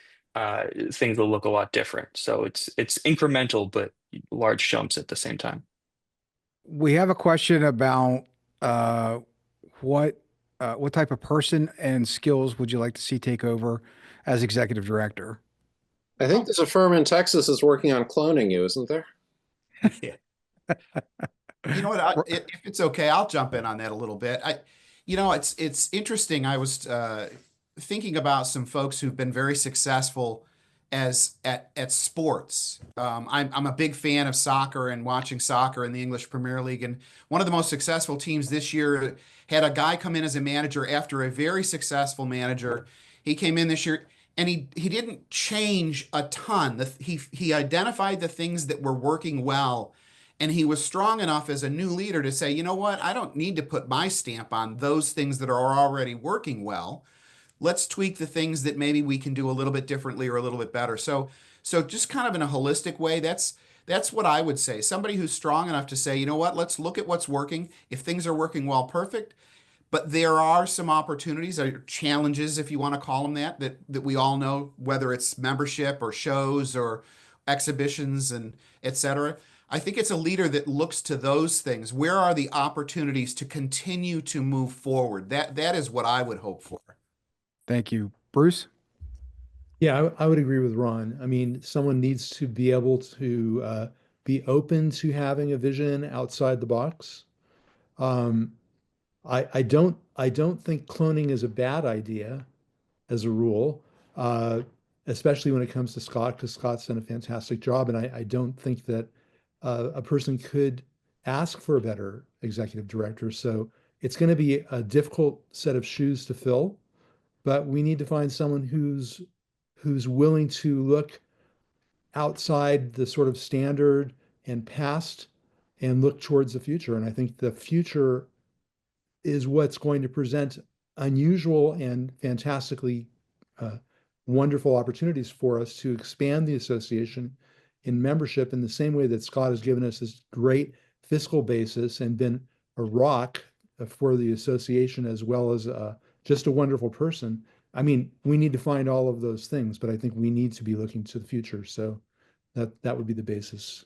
things will look a lot different. So it's incremental, but large jumps at the same time. We have a question about uh, what type of person and skills would you like to see take over as executive director? I think there's a firm in Texas that's working on cloning you, isn't there? Yeah. You know what? If it's okay, I'll jump in on that a little bit. It's interesting. I was thinking about some folks who've been very successful at sports. I'm a big fan of soccer and watching soccer in the English Premier League. And one of the most successful teams this year had a guy come in as a manager after a very successful manager. He came in this year and he didn't change a ton. He identified the things that were working well And he was strong enough as a new leader to say, you know what, I don't need to put my stamp on those things that are already working well. Let's tweak the things that maybe we can do a little bit differently or a little bit better. So just kind of in a holistic way, that's what I would say. Somebody who's strong enough to say, you know what, let's look at what's working. If things are working well, perfect. But there are some opportunities or challenges, if you want to call them that we all know, whether it's membership or shows or exhibitions and et cetera. I think it's a leader that looks to those things. Where are the opportunities to continue to move forward? That is what I would hope for. Thank you. Bruce? Yeah, I would agree with Ron. I mean, someone needs to be able to be open to having a vision outside the box. Um, I don't think cloning is a bad idea as a rule, uh, especially when it comes to Scott, because Scott's done a fantastic job, and I don't think that a person could ask for a better executive director. So it's going to be a difficult set of shoes to fill, but we need to find someone who's willing to look outside the sort of standard and past and look towards the future. And I think the future is what's going to present unusual and fantastically uh, wonderful opportunities for us to expand the association in membership in the same way that Scott has given us this great fiscal basis and been a rock for the association as well as just a wonderful person. I mean, we need to find all of those things, but I think we need to be looking to the future. So that would be the basis.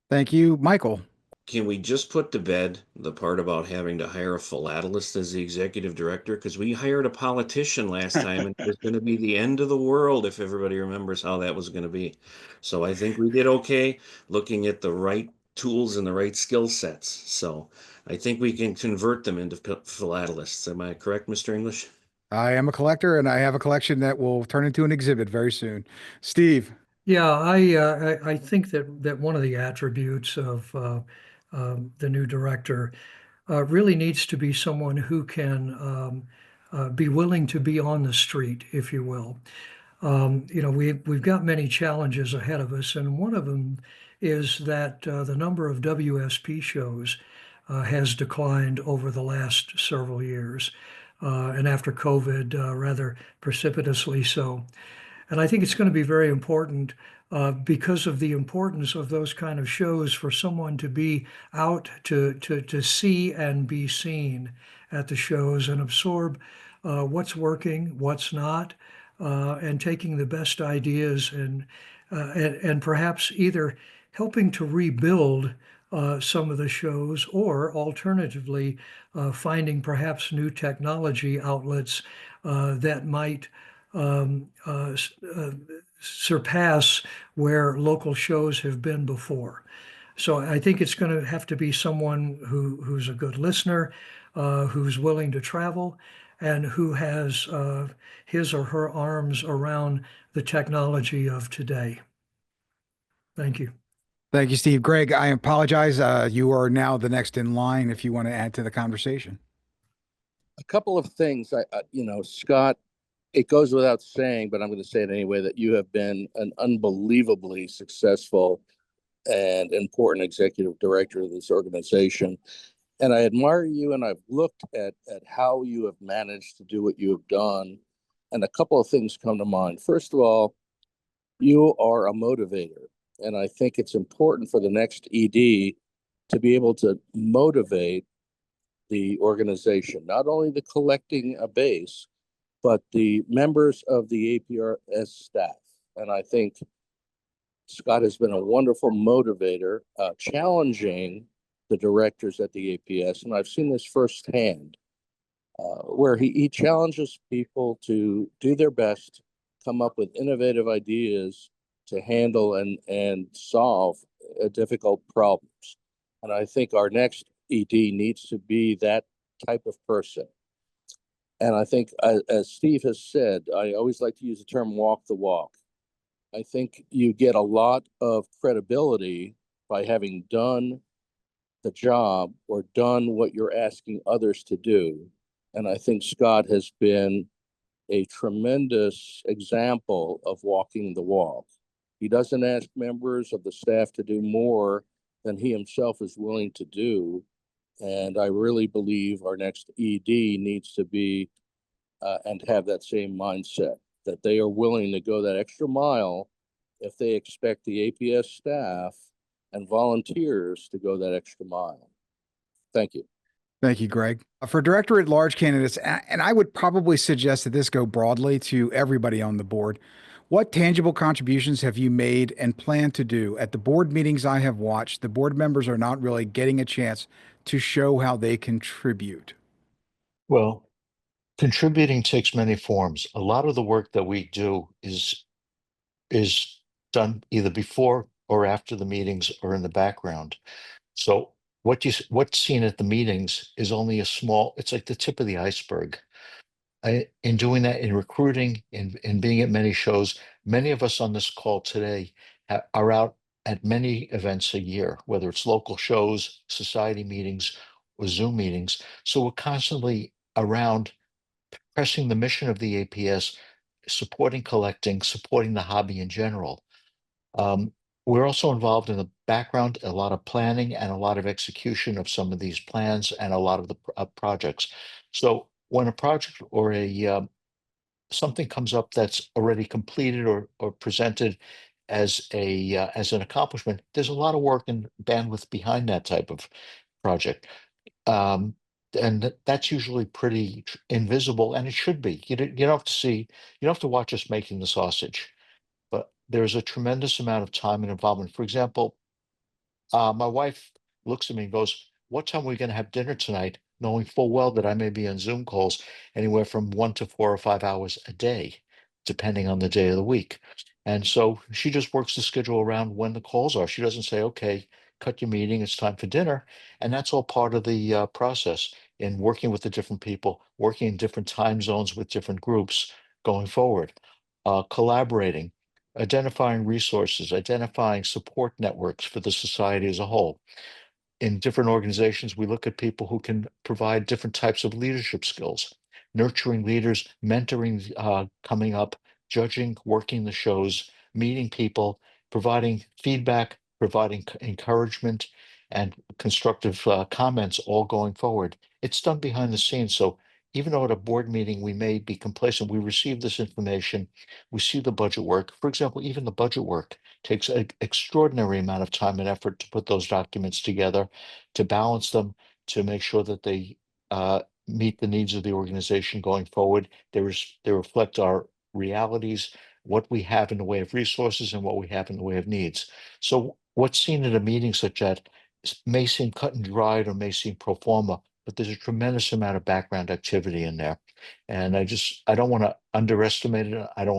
Thank you. Michael? Can we just put to bed the part about having to hire a philatelist as the executive director? Because we hired a politician last time and it was going to be the end of the world if everybody remembers how that was going to be. So I think we did okay looking at the right tools and the right skill sets. So I think we can convert them into philatelists. Am I correct, Mr. English? I am a collector and I have a collection that will turn into an exhibit very soon. Steve? Yeah, I think that one of the attributes of the new director really needs to be someone who can be willing to be on the street, if you will. We've got many challenges ahead of us, and one of them is that the number of WSP shows has declined over the last several years, and after COVID, rather precipitously so. And I think it's going to be very important because of the importance of those kind of shows for someone to be out to see and be seen at the shows and absorb what's working, what's not, and taking the best ideas and perhaps either helping to rebuild some of the shows or alternatively finding perhaps new technology outlets that might surpass where local shows have been before. So I think it's going to have to be someone who's a good listener, who's willing to travel, and who has his or her arms around the technology of today. Thank you. Thank you, Steve. Greg, I apologize. You are now the next in line if you want to add to the conversation. A couple of things, Scott, it goes without saying, but I'm going to say it anyway, that you have been an unbelievably successful and important executive director of this organization. And I admire you, and I've looked at how you have managed to do what you have done. And a couple of things come to mind. First of all, you are a motivator. And I think it's important for the next ED to be able to motivate the organization, not only the collecting a base, but the members of the APRS staff. And I think Scott has been a wonderful motivator, challenging the directors at the APS. And I've seen this firsthand, where he challenges people to do their best, come up with innovative ideas to handle and solve difficult problems. And I think our next ED needs to be that type of person. And I think, as Steve has said, I always like to use the term walk the walk. I think you get a lot of credibility by having done the job or done what you're asking others to do. And I think Scott has been a tremendous example of walking the walk. He doesn't ask members of the staff to do more than he himself is willing to do. And I really believe our next ED needs to be and have that same mindset, that they are willing to go that extra mile if they expect the APS staff and volunteers to go that extra mile. Thank you. Thank you, Greg. For director at large candidates, and I would probably suggest that this go broadly to everybody on the board. What tangible contributions have you made and plan to do? At the board meetings I have watched, the board members are not really getting a chance to show how they contribute. Well, contributing takes many forms. A lot of the work that we do is done either before or after the meetings or in the background. So what's seen at the meetings is only a small, it's like the tip of the iceberg. In doing that, in recruiting, in being at many shows, many of us on this call today are out at many events a year, whether it's local shows, society meetings, or Zoom meetings. So we're constantly around pressing the mission of the APS, supporting collecting, supporting the hobby in general. We're also involved in the background, a lot of planning and a lot of execution of some of these plans and a lot of the projects. So when a project or a something comes up that's already completed or presented as an accomplishment, there's a lot of work and bandwidth behind that type of project. And that's usually pretty invisible, and it should be. You don't have to see, you don't have to watch us making the sausage, but there's a tremendous amount of time and involvement. For example, my wife looks at me and goes, "What time are we going to have dinner tonight?" Knowing full well that I may be on Zoom calls anywhere from 1 to 4 or 5 hours a day, depending on the day of the week. And so she just works the schedule around when the calls are. She doesn't say, "Okay, cut your meeting, it's time for dinner." And that's all part of the process in working with the different people, working in different time zones with different groups going forward, collaborating, identifying resources, identifying support networks for the society as a whole. In different organizations, we look at people who can provide different types of leadership skills, nurturing leaders, mentoring coming up, judging, working the shows, meeting people, providing feedback, providing encouragement and constructive comments all going forward. It's done behind the scenes. So even though at a board meeting we may be complacent, we receive this information, we see the budget work. For example, even the budget work takes an extraordinary amount of time and effort to put those documents together, to balance them, to make sure that they meet the needs of the organization going forward. They reflect our realities, what we have in the way of resources and what we have in the way of needs. So what's seen at a meeting such that may seem cut and dried or may seem pro forma, but there's a tremendous amount of background activity in there. And I don't want to underestimate it. I don't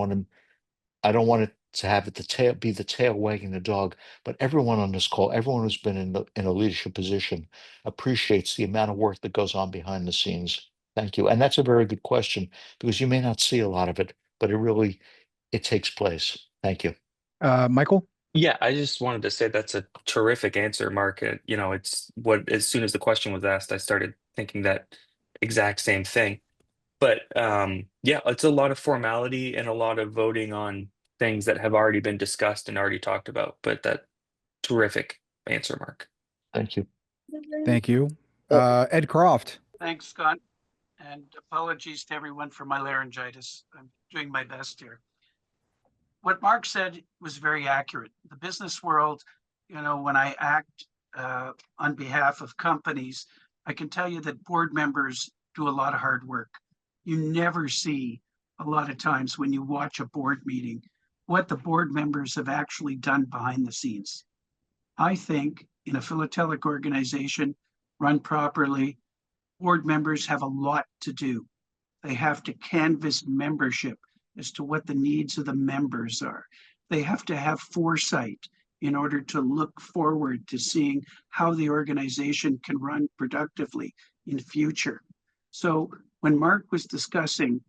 want it to have it be the tail wagging the dog, but everyone on this call, everyone who's been in a leadership position appreciates the amount of work that goes on behind the scenes. Thank you. And that's a very good question because you may not see a lot of it, but it takes place. Thank you. Michael? Yeah, I just wanted to say that's a terrific answer, Mark. It's what, as soon as the question was asked, I started thinking that exact same thing. But yeah, it's a lot of formality and a lot of voting on things that have already been discussed and already talked about. But that terrific answer, Mark. Thank you. Thank you. Ed Croft. Thanks, Scott. And apologies to everyone for my laryngitis. I'm doing my best here. What Mark said was very accurate. The business world, when I act on behalf of companies, I can tell you that board members do a lot of hard work. You never see a lot of times when you watch a board meeting what the board members have actually done behind the scenes. I think in a philatelic organization run properly, board members have a lot to do. They have to canvass membership as to what the needs of the members are. They have to have foresight in order to look forward to seeing how the organization can run productively in future. So when Mark was discussing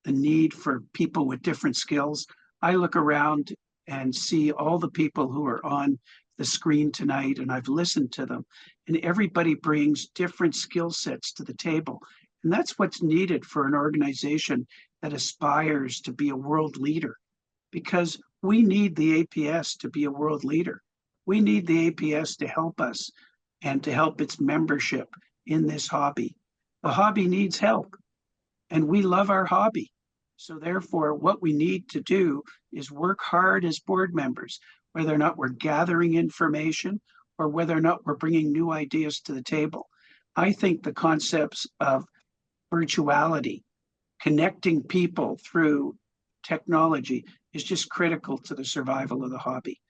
the need for people with different skills, I look around and see all the people who are on the screen tonight, and I've listened to them, and everybody brings different skill sets to the table. And that's what's needed for an organization that aspires to be a world leader, because We need the APS to be a world leader. We need the APS to help us and to help its membership in this hobby. The hobby needs help, and we love our hobby. So therefore, what we need to do is work hard as board members, whether or not we're gathering information or whether or not we're bringing new ideas to the table. I think the concepts of virtuality, connecting people through technology is just critical to the survival of the hobby.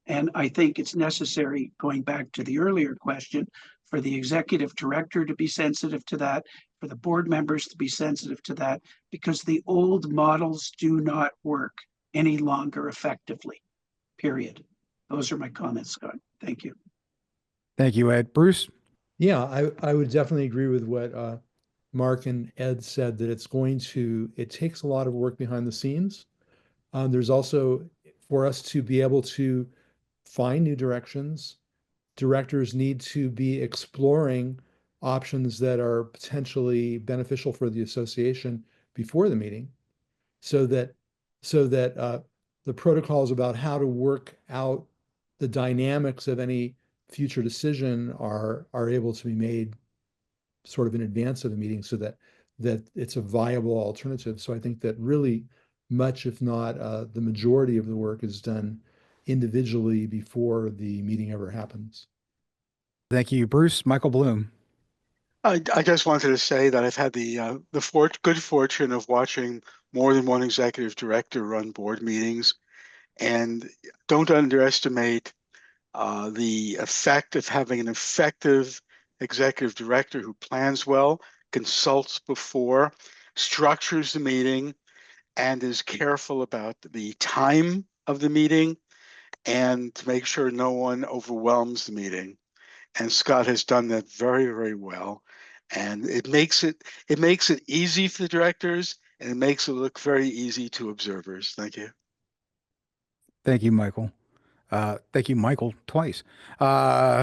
And I think it's necessary, going back to the earlier question, for the executive director to be sensitive to that, for the board members to be sensitive to that, because the old models do not work any longer effectively, period. Those are my comments, Scott. Thank you. Thank you, Ed. Bruce? Yeah, I would definitely agree with what Mark and Ed said, that it takes a lot of work behind the scenes. There's also, for us to be able to find new directions, directors need to be exploring options that are potentially beneficial for the association before the meeting, so that the protocols about how to work out the dynamics of any future decision are able to be made sort of in advance of the meeting, so that it's a viable alternative. So I think that really much, if not the majority of the work, is done individually before the meeting ever happens. Thank you, Bruce. Michael Bloom? I just wanted to say that I've had the good fortune of watching more than one executive director run board meetings, and don't underestimate the effect of having an effective executive director who plans well, consults before, structures the meeting, and is careful about the time of the meeting and to make sure no one overwhelms the meeting. And Scott has done that very, very well. And it makes it easy for the directors, and it makes it look very easy to observers. Thank you. Thank you, Michael. Thank you, Michael, twice.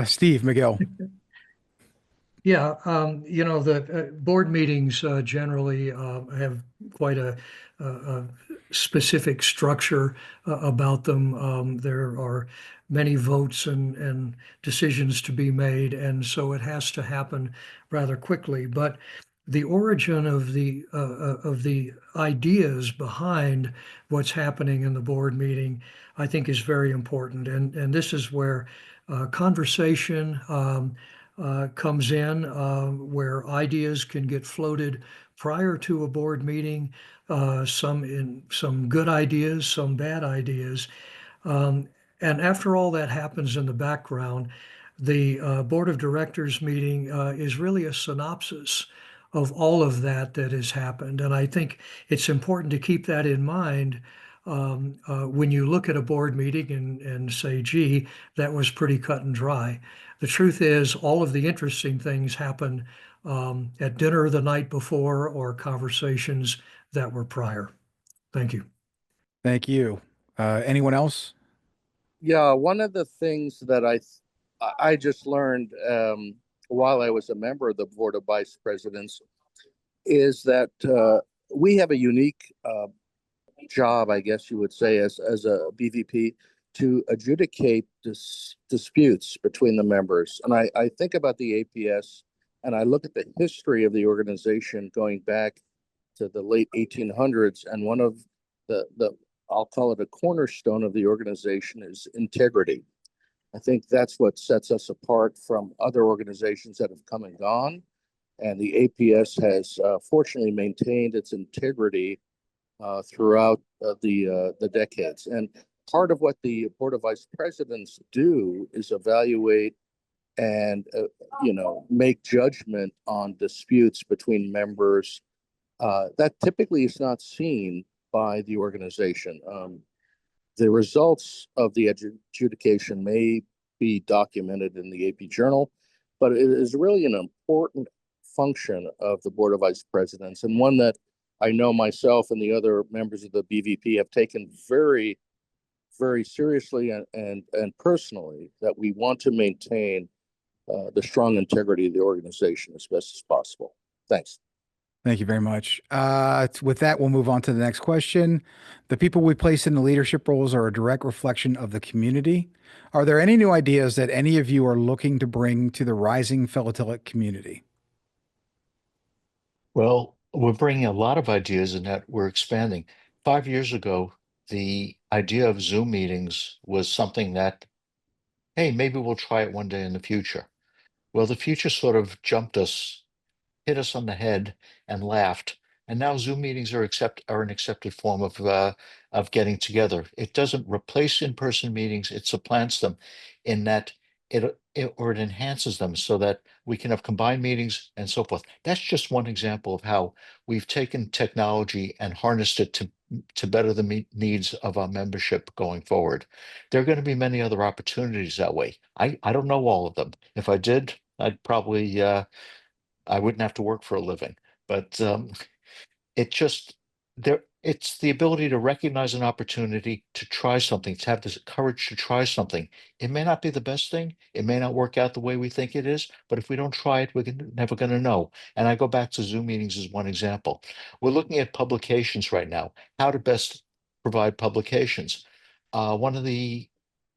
Steve McGill? Yeah, the board meetings generally have quite a specific structure about them. There are many votes and decisions to be made, and so it has to happen rather quickly. But the origin of the ideas behind what's happening in the board meeting, I think, is very important, and this is where conversation comes in, where ideas can get floated prior to a board meeting, some good ideas, some bad ideas. And after all that happens in the background, the board of directors meeting is really a synopsis of all of that has happened. And I think it's important to keep that in mind when you look at a board meeting and say, gee, that was pretty cut and dry. The truth is, all of the interesting things happen at dinner the night before or conversations that were prior. Thank you. Thank you. Anyone else? Yeah, one of the things that I just learned while I was a member of the Board of Vice Presidents is that we have a unique job, I guess you would say, as a BVP, to adjudicate disputes between the members. And I think about the APS, and I look at the history of the organization going back to the late 1800s, and one of the I'll call it a cornerstone of the organization is integrity. I think that's what sets us apart from other organizations that have come and gone. And the APS has fortunately maintained its integrity throughout the decades. And part of what the Board of Vice Presidents do is evaluate and make judgment on disputes between members that typically is not seen by the organization. The results of the adjudication may be documented in the AP Journal, but it is really an important function of the Board of Vice Presidents, and one that I know myself and the other members of the BVP have taken very, very seriously and personally, that we want to maintain the strong integrity of the organization as best as possible. Thanks. Thank you very much. With that, we'll move on to the next question. The people we place in the leadership roles are a direct reflection of the community. Are there any new ideas that any of you are looking to bring to the rising philatelic community? Well, we're bringing a lot of ideas in that we're expanding. 5 years ago, the idea of Zoom meetings was something that, hey, maybe we'll try it one day in the future. Well, the future sort of jumped us, hit us on the head, and laughed. And now Zoom meetings are an accepted form of getting together. It doesn't replace in-person meetings; it supplants them, in that it enhances them so that we can have combined meetings and so forth. That's just one example of how we've taken technology and harnessed it to better the needs of our membership going forward. There are going to be many other opportunities that way. I don't know all of them. If I did, I'd probably I wouldn't have to work for a living. But it just it's the ability to recognize an opportunity to try something, to have this courage to try something. It may not be the best thing, it may not work out the way we think it is, but if we don't try it, we're never going to know. And I go back to Zoom meetings as one example. We're looking at publications right now, how to best provide publications. One of the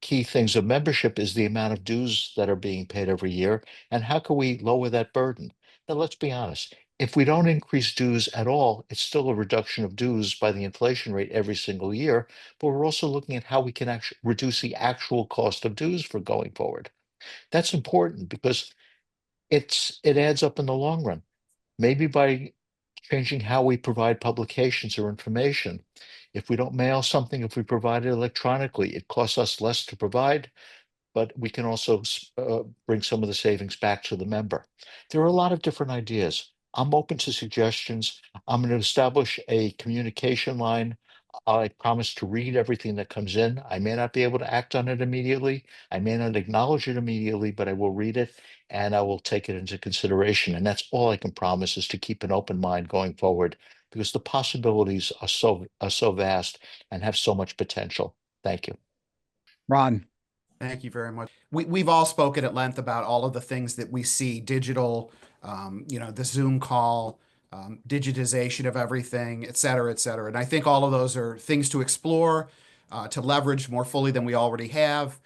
key things of membership is the amount of dues that are being paid every year, and how can we lower that burden? Now, let's be honest. If we don't increase dues at all, it's still a reduction of dues by the inflation rate every single year. But we're also looking at how we can actually reduce the actual cost of dues for going forward. That's important because it adds up in the long run. Maybe by changing how we provide publications or information. If we don't mail something, if we provide it electronically, it costs us less to provide, but we can also bring some of the savings back to the member. There are a lot of different ideas. I'm open to suggestions. I'm going to establish a communication line. I promise to read everything that comes in. I may not be able to act on it immediately. I may not acknowledge it immediately, but I will read it and I will take it into consideration. And that's all I can promise, is to keep an open mind going forward, because the possibilities are so vast and have so much potential. Thank you. Ron. Thank you very much. We've all spoken at length about all of the things that we see digital, the Zoom call, digitization of everything, et cetera, et cetera. And I think all of those are things to explore, to leverage more fully than we already have.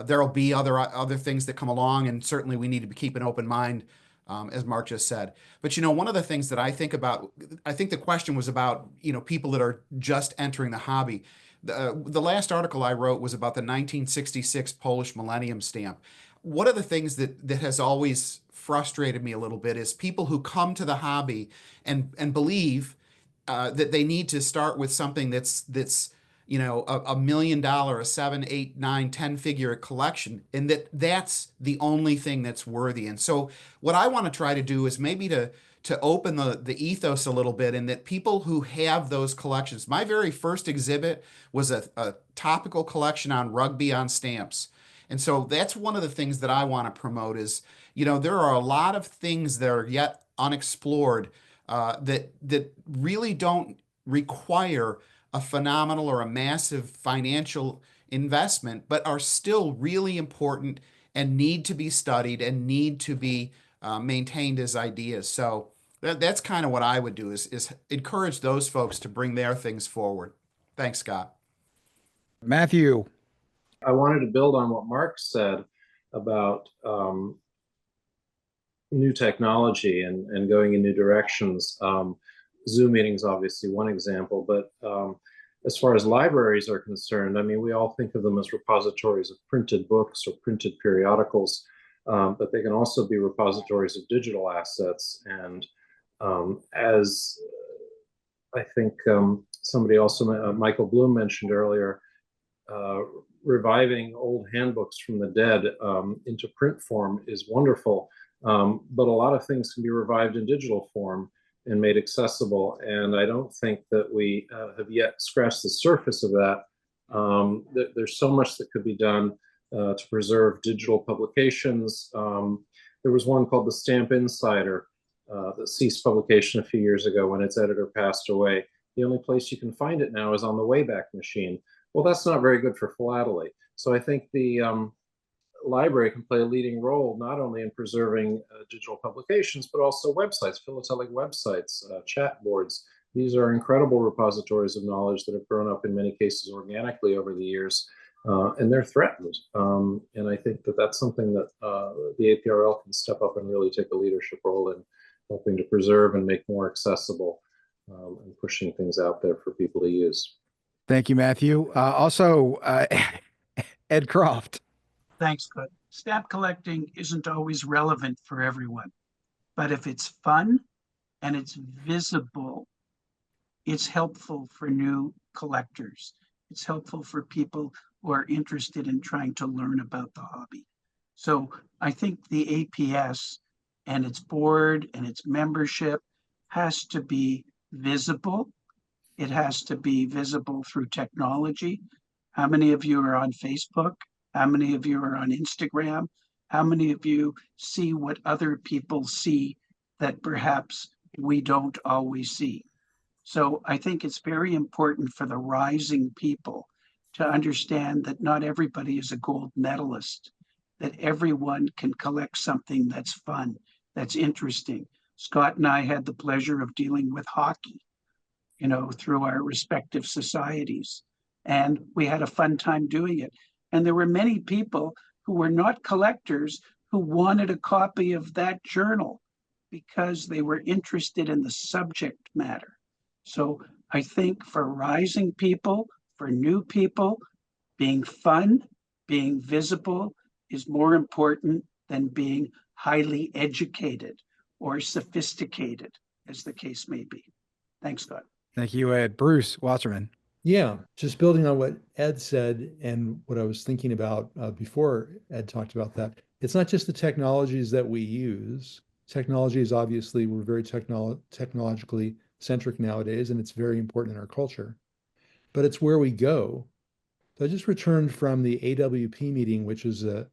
There'll be other things that come along, and certainly we need to keep an open mind, as Mark just said. But one of the things that I think about, I think the question was about people that are just entering the hobby. The last article I wrote was about the 1966 Polish Millennium Stamp. One of the things that has always frustrated me a little bit is people who come to the hobby and believe that they need to start with something that's $1 million, a 7, 8, 9, 10-figure collection, and that's the only thing that's worthy. And so what I want to try to do is maybe to open the ethos a little bit, and that people who have those collections. My very first exhibit was a topical collection on rugby on stamps. And so that's one of the things that I want to promote is, there are a lot of things that are yet unexplored, that really don't require a phenomenal or a massive financial investment, but are still really important and need to be studied and need to be maintained as ideas. So that's kind of what I would do, is encourage those folks to bring their things forward. Thanks, Scott. Matthew. I wanted to build on what Mark said about new technology and going in new directions. Zoom meetings, obviously one example, but as far as libraries are concerned, I mean, we all think of them as repositories of printed books or printed periodicals, but they can also be repositories of digital assets. And as I think somebody also, Michael Bloom mentioned earlier, reviving old handbooks from the dead into print form is wonderful. But a lot of things can be revived in digital form and made accessible. And I don't think that we have yet scratched the surface of that. There's so much that could be done to preserve digital publications. There was one called the Stamp Insider that ceased publication a few years ago when its editor passed away. The only place you can find it now is on the Wayback Machine. Well, that's not very good for philately. So I think the library can play a leading role, not only in preserving digital publications, but also websites, philatelic websites, chat boards. These are incredible repositories of knowledge that have grown up in many cases organically over the years, and they're threatened. And I think that that's something that the APRL can step up and really take a leadership role in helping to preserve and make more accessible, and pushing things out there for people to use. Thank you, Matthew. Also, Ed Croft. Thanks, Scott. Stamp collecting isn't always relevant for everyone, but if it's fun and it's visible, it's helpful for new collectors. It's helpful for people who are interested in trying to learn about the hobby. So I think the APS and its board and its membership has to be visible. It has to be visible through technology. How many of you are on Facebook? How many of you are on Instagram? How many of you see what other people see that perhaps we don't always see? So I think it's very important for the rising people to understand that not everybody is a gold medalist, that everyone can collect something that's fun, that's interesting. Scott and I had the pleasure of dealing with hockey, through our respective societies. And we had a fun time doing it. And there were many people who were not collectors who wanted a copy of that journal because they were interested in the subject matter. So I think for rising people, for new people, being fun, being visible is more important than being highly educated or sophisticated, as the case may be. Thanks, Scott. Thank you, Ed. Bruce Wasserman. Yeah, just building on what Ed said and what I was thinking about before Ed talked about that. It's not just the technologies that we use. Technology is obviously, we're very technologically centric nowadays, and it's very important in our culture. But it's where we go. So I just returned from the AWP meeting, which is a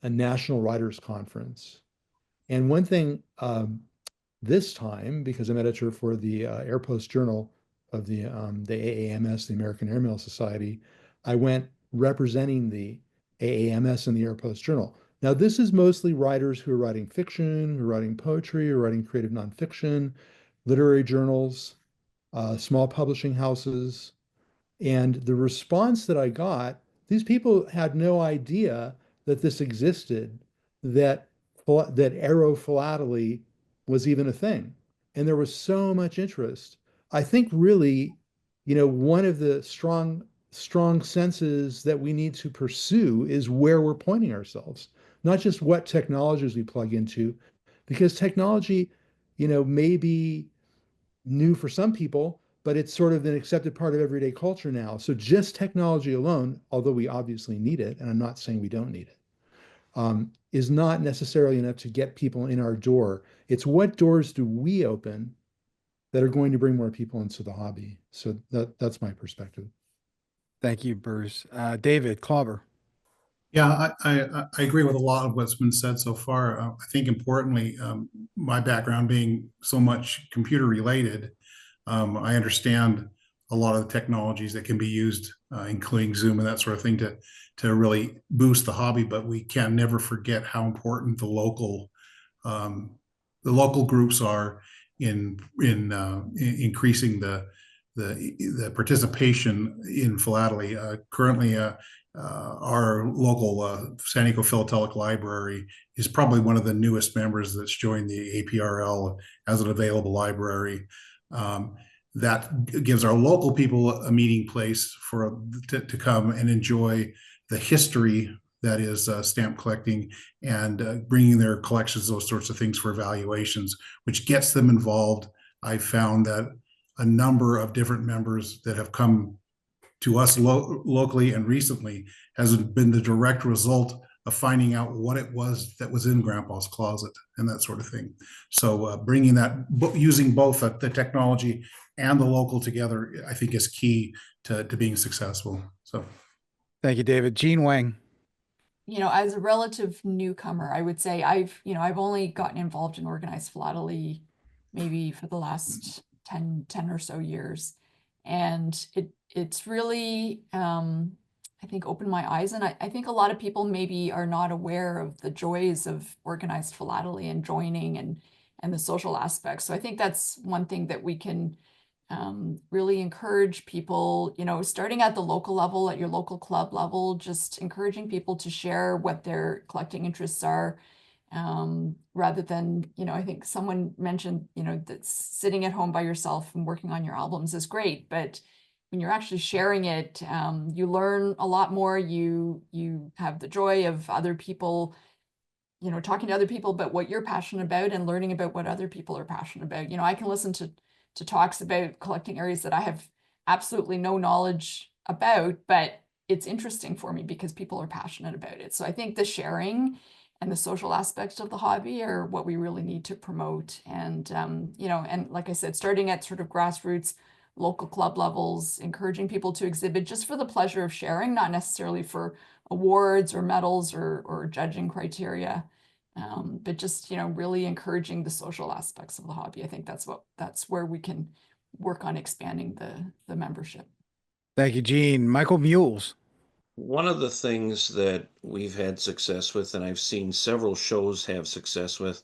national writers conference. And one thing this time, because I'm editor for the Air Post Journal of the AAMS, the American Airmail Society, I went representing the AAMS and the Air Post Journal. Now, this is mostly writers who are writing fiction, who are writing poetry, who are writing creative nonfiction, literary journals, small publishing houses. And the response that I got, these people had no idea that this existed, that aerophilately was even a thing. And there was so much interest. I think really, one of the strong senses that we need to pursue is where we're pointing ourselves, not just what technologies we plug into, because technology, may be new for some people, but it's sort of an accepted part of everyday culture now. So just technology alone, although we obviously need it, and I'm not saying we don't need it, is not necessarily enough to get people in our door. It's what doors do we open that are going to bring more people into the hobby. So that's my perspective. Thank you, Bruce. David Klauber. Yeah, I agree with a lot of what's been said so far. I think importantly, my background being so much computer related, I understand a lot of the technologies that can be used, including Zoom and that sort of thing, to really boost the hobby. But we can never forget how important the local groups are in increasing the participation in philately. Currently, our local San Diego Philatelic Library is probably one of the newest members that's joined the APRL as an available library. That gives our local people a meeting place to come and enjoy the history that is stamp collecting and bringing their collections, those sorts of things for evaluations, which gets them involved. I found that a number of different members that have come to us locally and recently has been the direct result of finding out what it was that was in Grandpa's closet and that sort of thing. So bringing that, using both the technology and the local together, I think is key to being successful. So, thank you, David. Jean Wang. As a relative newcomer, I would say I've only gotten involved in organized philately maybe for the last 10 or so years. And it's really I think opened my eyes. And I think a lot of people maybe are not aware of the joys of organized philately and joining and the social aspects. So I think that's one thing that we can really encourage people, starting at the local level, at your local club level, just encouraging people to share what their collecting interests are, rather than, I think someone mentioned, that sitting at home by yourself and working on your albums is great, but when you're actually sharing it, you learn a lot more. You have the joy of other people, talking to other people about what you're passionate about and learning about what other people are passionate about. I can listen to talks about collecting areas that I have absolutely no knowledge about, but it's interesting for me because people are passionate about it. So I think the sharing and the social aspects of the hobby are what we really need to promote. And, and like I said, starting at sort of grassroots, local club levels, encouraging people to exhibit just for the pleasure of sharing, not necessarily for awards or medals or judging criteria. But just, really encouraging the social aspects of the hobby. I think that's where we can work on expanding the membership. Thank you, Gene. Michael Mules. One of the things that we've had success with, and I've seen several shows have success with,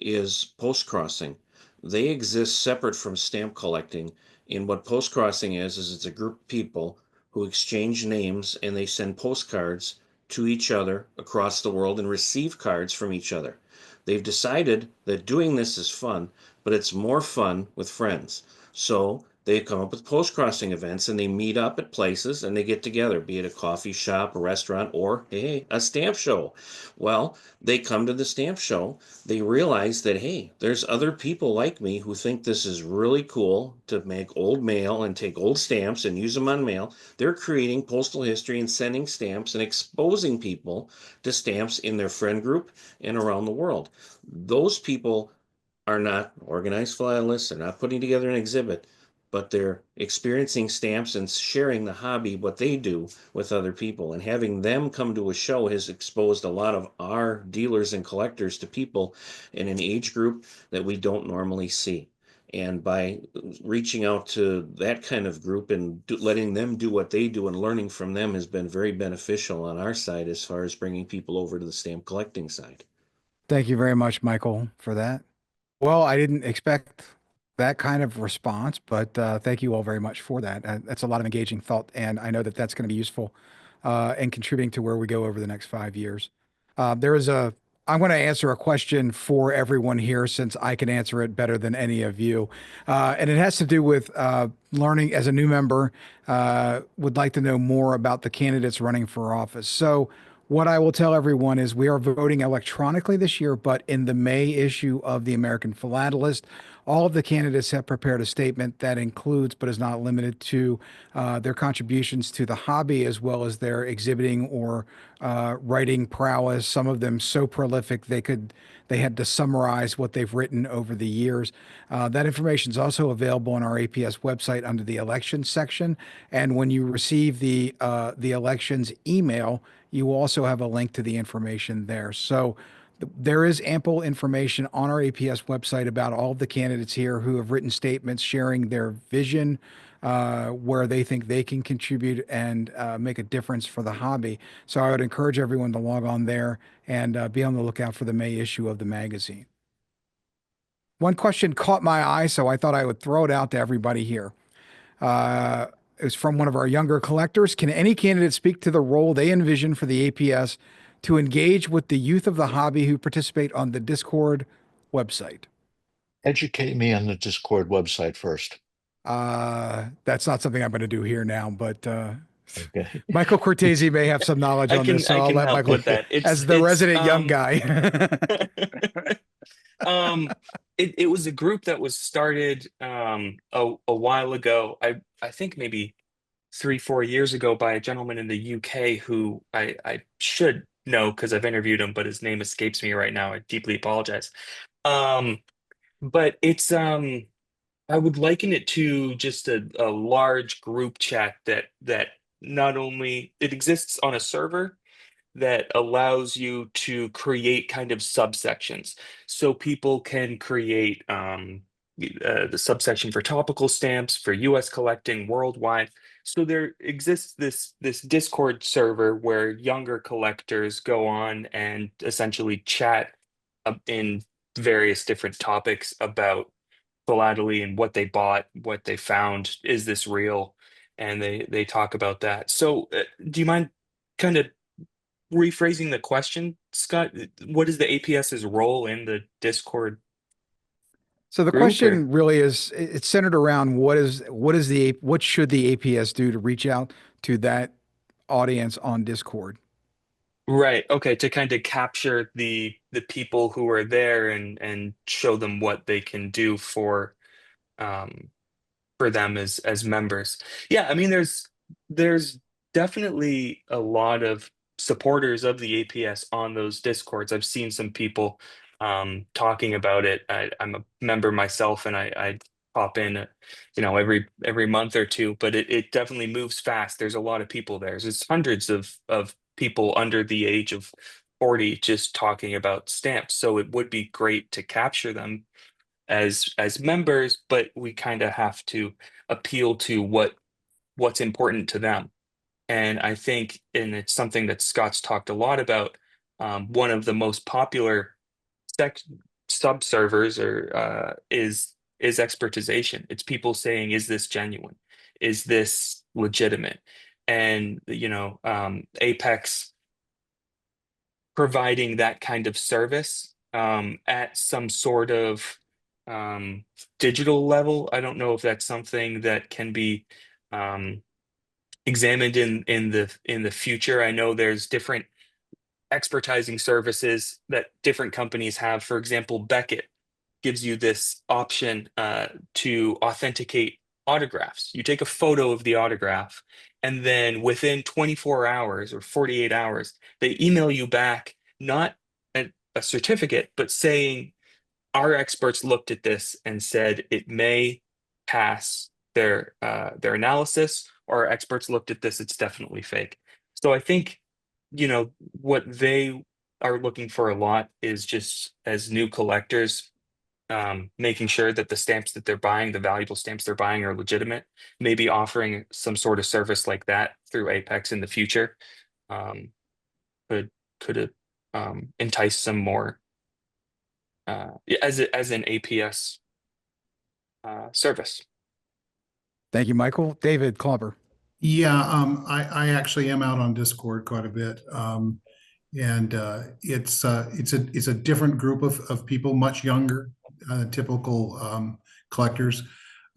is post crossing. They exist separate from stamp collecting. And what post crossing is it's a group of people who exchange names and they send postcards to each other across the world and receive cards from each other. They've decided that doing this is fun, but it's more fun with friends. So they come up with post crossing events and they meet up at places and they get together, be it a coffee shop, a restaurant, or hey, a stamp show. Well, they come to the stamp show, they realize that, hey, there's other people like me who think this is really cool to make old mail and take old stamps and use them on mail. They're creating postal history and sending stamps and exposing people to stamps in their friend group and around the world. Those people are not organized philatelists, they're not putting together an exhibit, but they're experiencing stamps and sharing the hobby, what they do with other people. And having them come to a show has exposed a lot of our dealers and collectors to people in an age group that we don't normally see. And by reaching out to that kind of group and letting them do what they do and learning from them has been very beneficial on our side as far as bringing people over to the stamp collecting side. Thank you very much, Michael, for that. Well, I didn't expect that kind of response, but thank you all very much for that. That's a lot of engaging thought, and I know that that's going to be useful and contributing to where we go over the next 5 years. I'm going to answer a question for everyone here since I can answer it better than any of you. And it has to do with learning as a new member, would like to know more about the candidates running for office. So what I will tell everyone is we are voting electronically this year, but in the May issue of the American Philatelist, all of the candidates have prepared a statement that includes, but is not limited to, their contributions to the hobby as well as their exhibiting or writing prowess. Some of them so prolific they had to summarize what they've written over the years. That information is also available on our APS website under the elections section. And when you receive the elections email, you also have a link to the information there. So there is ample information on our APS website about all of the candidates here who have written statements sharing their vision, where they think they can contribute and make a difference for the hobby. So I would encourage everyone to log on there and be on the lookout for the May issue of the magazine. One question caught my eye, so I thought I would throw it out to everybody here. It was from one of our younger collectors. Can any candidate speak to the role they envision for the APS to engage with the youth of the hobby who participate on the Discord website? Educate me on the Discord website first. That's not something I'm going to do here now, but Okay. Michael Cortese may have some knowledge on this, so I'll let help Michael, with that. as the resident young guy. It was a group that was started a while ago. I think maybe 3-4 years ago by a gentleman in the UK who I should know because I've interviewed him, but his name escapes me right now. I deeply apologize. But it's I would liken it to just a large group chat that not only it exists on a server that allows you to create kind of subsections so people can create the subsection for topical stamps, for US collecting worldwide. So there exists this Discord server where younger collectors go on and essentially chat in various different topics about philately and what they bought, what they found, is this real? And they talk about that. So do you mind kind of rephrasing the question, Scott? What is the APS's role in the Discord So the group? Or question really is, it's centered around what should the APS do to reach out to that audience on Discord? right, okay, to kind of capture the people who are there and show them what they can do um for them as members. Yeah, I mean, there's definitely a lot of supporters of the APS on those Discords. I've seen some people talking about it. I'm a member myself, and I pop in, every month or two. But it definitely moves fast. There's a lot of people there. There's hundreds of people under the age of 40 just talking about stamps. So it would be great to capture them as members, but we kind of have to appeal to what's important to them. And I think, and it's something that Scott's talked a lot about, one of the most popular sec subservers is expertization. It's people saying, is this genuine? Is this legitimate? And Apex providing that kind of service at some sort of digital level. I don't know if that's something that can be examined in the future. I know there's different expertising services that different companies have. For example, Beckett gives you this option to authenticate autographs. You take a photo of the autograph, and then within 24 hours or 48 hours, they email you back not a certificate, but saying our experts looked at this and said it may pass their analysis, or our experts looked at this, it's definitely fake. So I think, what they are looking for a lot is just as new collectors, making sure that the stamps that they're buying, the valuable stamps they're buying, are legitimate. Maybe offering some sort of service like that through Apex in the future um, could entice some more as an APS service. Thank you, Michael. David Klauber. Yeah, I actually am out on Discord quite a bit. And it's a different group of people, much younger, typical collectors.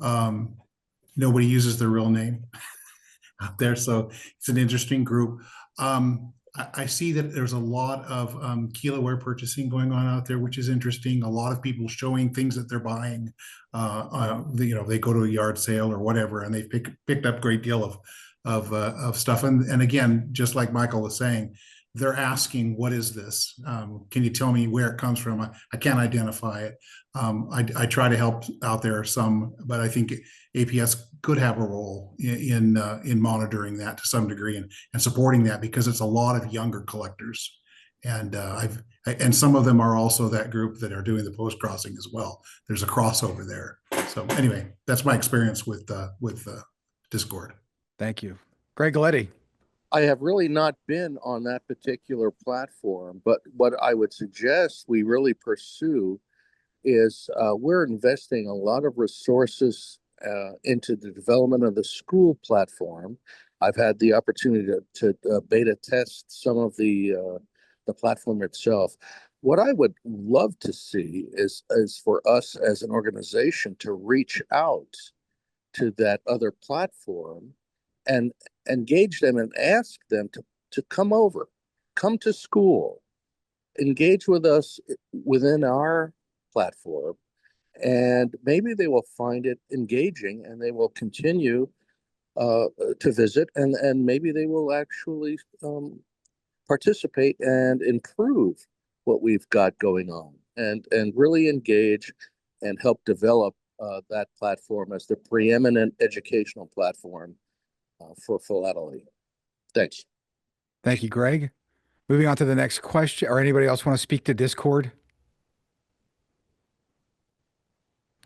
Nobody uses their real name out there, so it's an interesting group. I see that there's a lot of kiloware purchasing going on out there, which is interesting. A lot of people showing things that they're buying. They go to a yard sale or whatever, and they've picked up a great deal of stuff. And again, just like Michael was saying, they're asking, what is this? Can you tell me where it comes from? I can't identify it. I try to help out there some, but I think APS could have a role in monitoring that to some degree and supporting that, because it's a lot of younger collectors. And and some of them are also that group that are doing the post crossing as well. There's a crossover there. So anyway, that's my experience with Discord. Thank you. Greg Galetti. I have really not been on that particular platform, but what I would suggest we really pursue is we're investing a lot of resources into the development of the school platform. I've had the opportunity to beta test some of the platform itself. What I would love to see is for us as an organization to reach out to that other platform and engage them and ask them to come over, come to school, engage with us within our platform, and maybe they will find it engaging and they will continue to visit, and maybe they will actually participate and improve what we've got going on, and really engage and help develop that platform as the preeminent educational platform for philately. Thanks. Thank you, Greg. Moving on to the next question, or anybody else want to speak to Discord?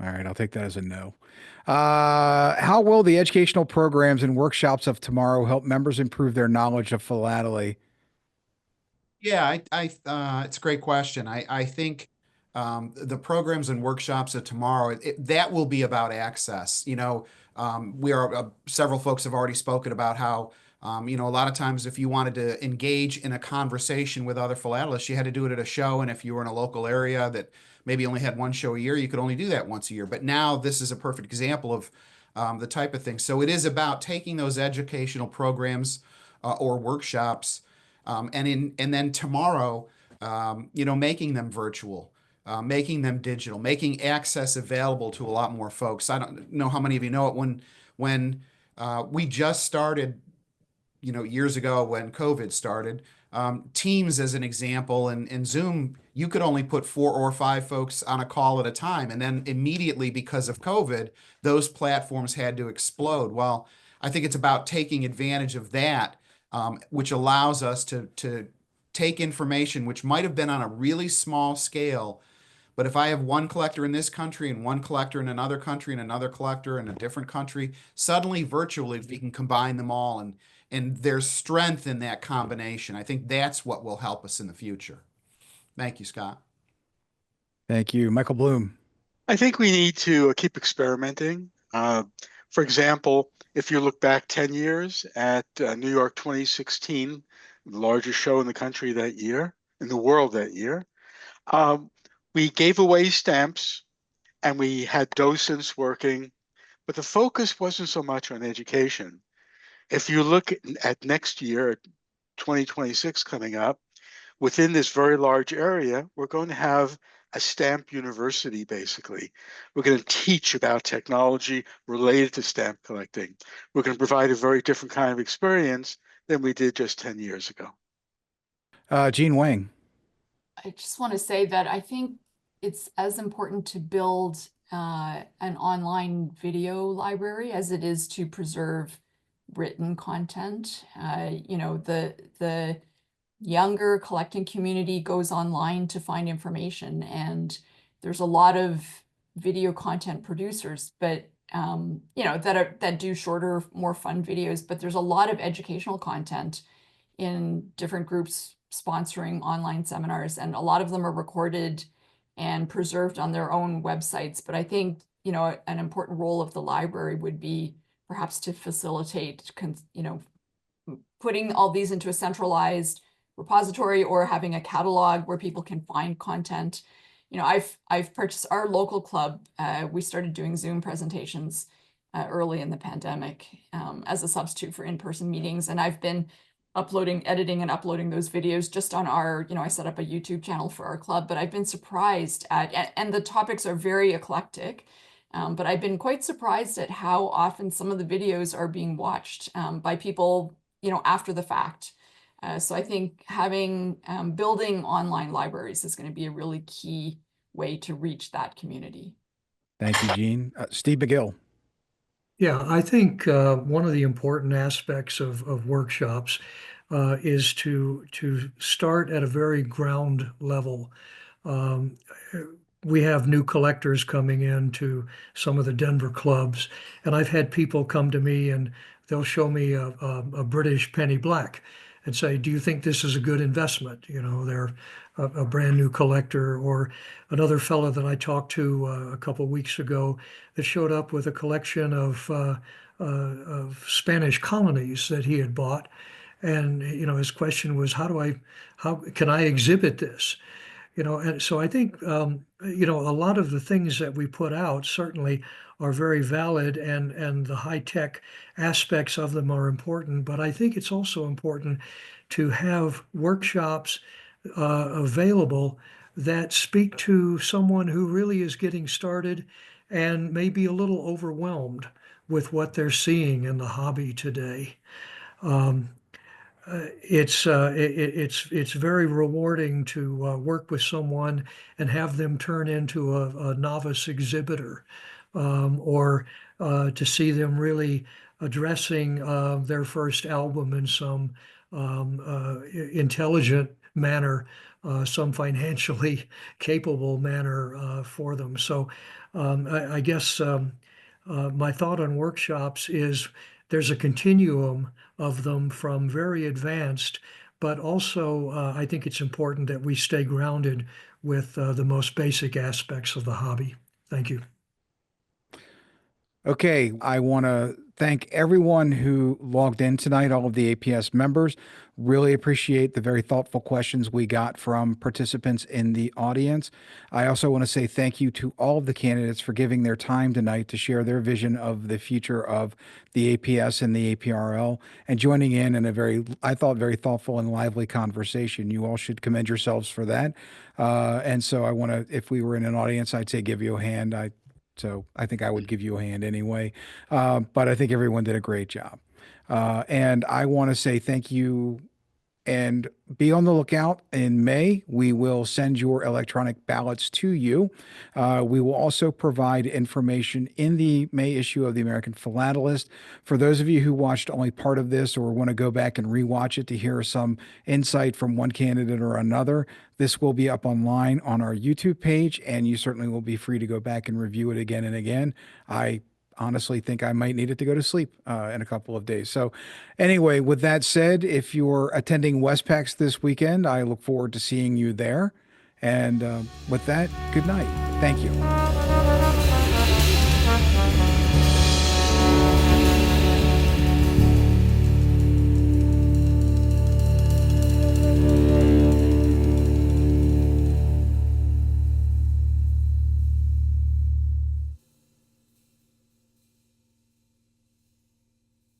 All right, I'll take that as a no. How will the educational programs and workshops of tomorrow help members improve their knowledge of philately? Yeah, it's a great question. I think the programs and workshops of tomorrow, that will be about access. Several folks have already spoken about how, a lot of times if you wanted to engage in a conversation with other philatelists, you had to do it at a show. And if you were in a local area that maybe only had one show a year, you could only do that once a year. But now this is a perfect example of the type of thing. So it is about taking those educational programs or workshops and then tomorrow, making them virtual, making them digital, making access available to a lot more folks. I don't know how many of you know it when we just started, years ago when COVID started. Teams, as an example, and Zoom, you could only put 4 or 5 folks on a call at a time. And then immediately, because of COVID, those platforms had to explode. Well, I think it's about taking advantage of that, which allows us to take information which might have been on a really small scale. But if I have one collector in this country and one collector in another country and another collector in a different country, suddenly virtually we can combine them all, and there's strength in that combination. I think that's what will help us in the future. Thank you, Scott. Thank you. Michael Bloom. I think we need to keep experimenting. For example, if you look back 10 years at New York 2016, the largest show in the country that year, in the world that year, we gave away stamps and we had docents working, but the focus wasn't so much on education. If you look at next year, 2026 coming up, within this very large area, we're going to have a stamp university, basically. We're going to teach about technology related to stamp collecting. We're going to provide a very different kind of experience than we did just 10 years ago. Gene Wang. I just want to say that I think it's as important to build an online video library as it is to preserve written content. The younger collecting community goes online to find information, and there's a lot of video content producers, but that do shorter, more fun videos. But there's a lot of educational content in different groups sponsoring online seminars, and a lot of them are recorded and preserved on their own websites. But I think, an important role of the library would be perhaps to facilitate, putting all these into a centralized repository or having a catalog where people can find content. I've purchased our local club. We started doing Zoom presentations early in the pandemic as a substitute for in-person meetings. And I've been editing and uploading those videos just on our, I set up a YouTube channel for our club, but I've been surprised and the topics are very eclectic, but I've been quite surprised at how often some of the videos are being watched by people, after the fact. So I think building online libraries is going to be a really key way to reach that community. Thank you, Gene. Steve McGill. Yeah, I think one of the important aspects of workshops is to start at a very ground level. We have new collectors coming into some of the Denver clubs, and I've had people come to me and they'll show me a British penny black and say, "Do you think this is a good investment?" They're a brand new collector. Or another fellow that I talked to a couple of weeks ago that showed up with a collection of Spanish colonies that he had bought. And, his question was, how can I exhibit this? And so I think, a lot of the things that we put out certainly are very valid, and the high-tech aspects of them are important. But I think it's also important to have workshops available that speak to someone who really is getting started and may be a little overwhelmed with what they're seeing in the hobby today. It's very rewarding to work with someone and have them turn into a novice exhibitor, or to see them really addressing their first album in some intelligent manner, some financially capable manner for them. So I guess my thought on workshops is there's a continuum of them from very advanced, but also I think it's important that we stay grounded with the most basic aspects of the hobby. Thank you. Okay, I want to thank everyone who logged in tonight, all of the APS members. Really appreciate the very thoughtful questions we got from participants in the audience. I also want to say thank you to all of the candidates for giving their time tonight to share their vision of the future of the APS and the APRL and joining in a very, I thought, very thoughtful and lively conversation. You all should commend yourselves for that. And so I want to, if we were in an audience, I'd say give you a hand. So I think I would give you a hand anyway. But I think everyone did a great job. And I want to say thank you and be on the lookout. In May, we will send your electronic ballots to you. We will also provide information in the May issue of the American Philatelist. For those of you who watched only part of this or want to go back and rewatch it to hear some insight from one candidate or another, this will be up online on our YouTube page, and you certainly will be free to go back and review it again and again. I honestly think I might need it to go to sleep in a couple of days. So anyway, with that said, if you're attending Westpacs this weekend, I look forward to seeing you there. And with that, good night. Thank you.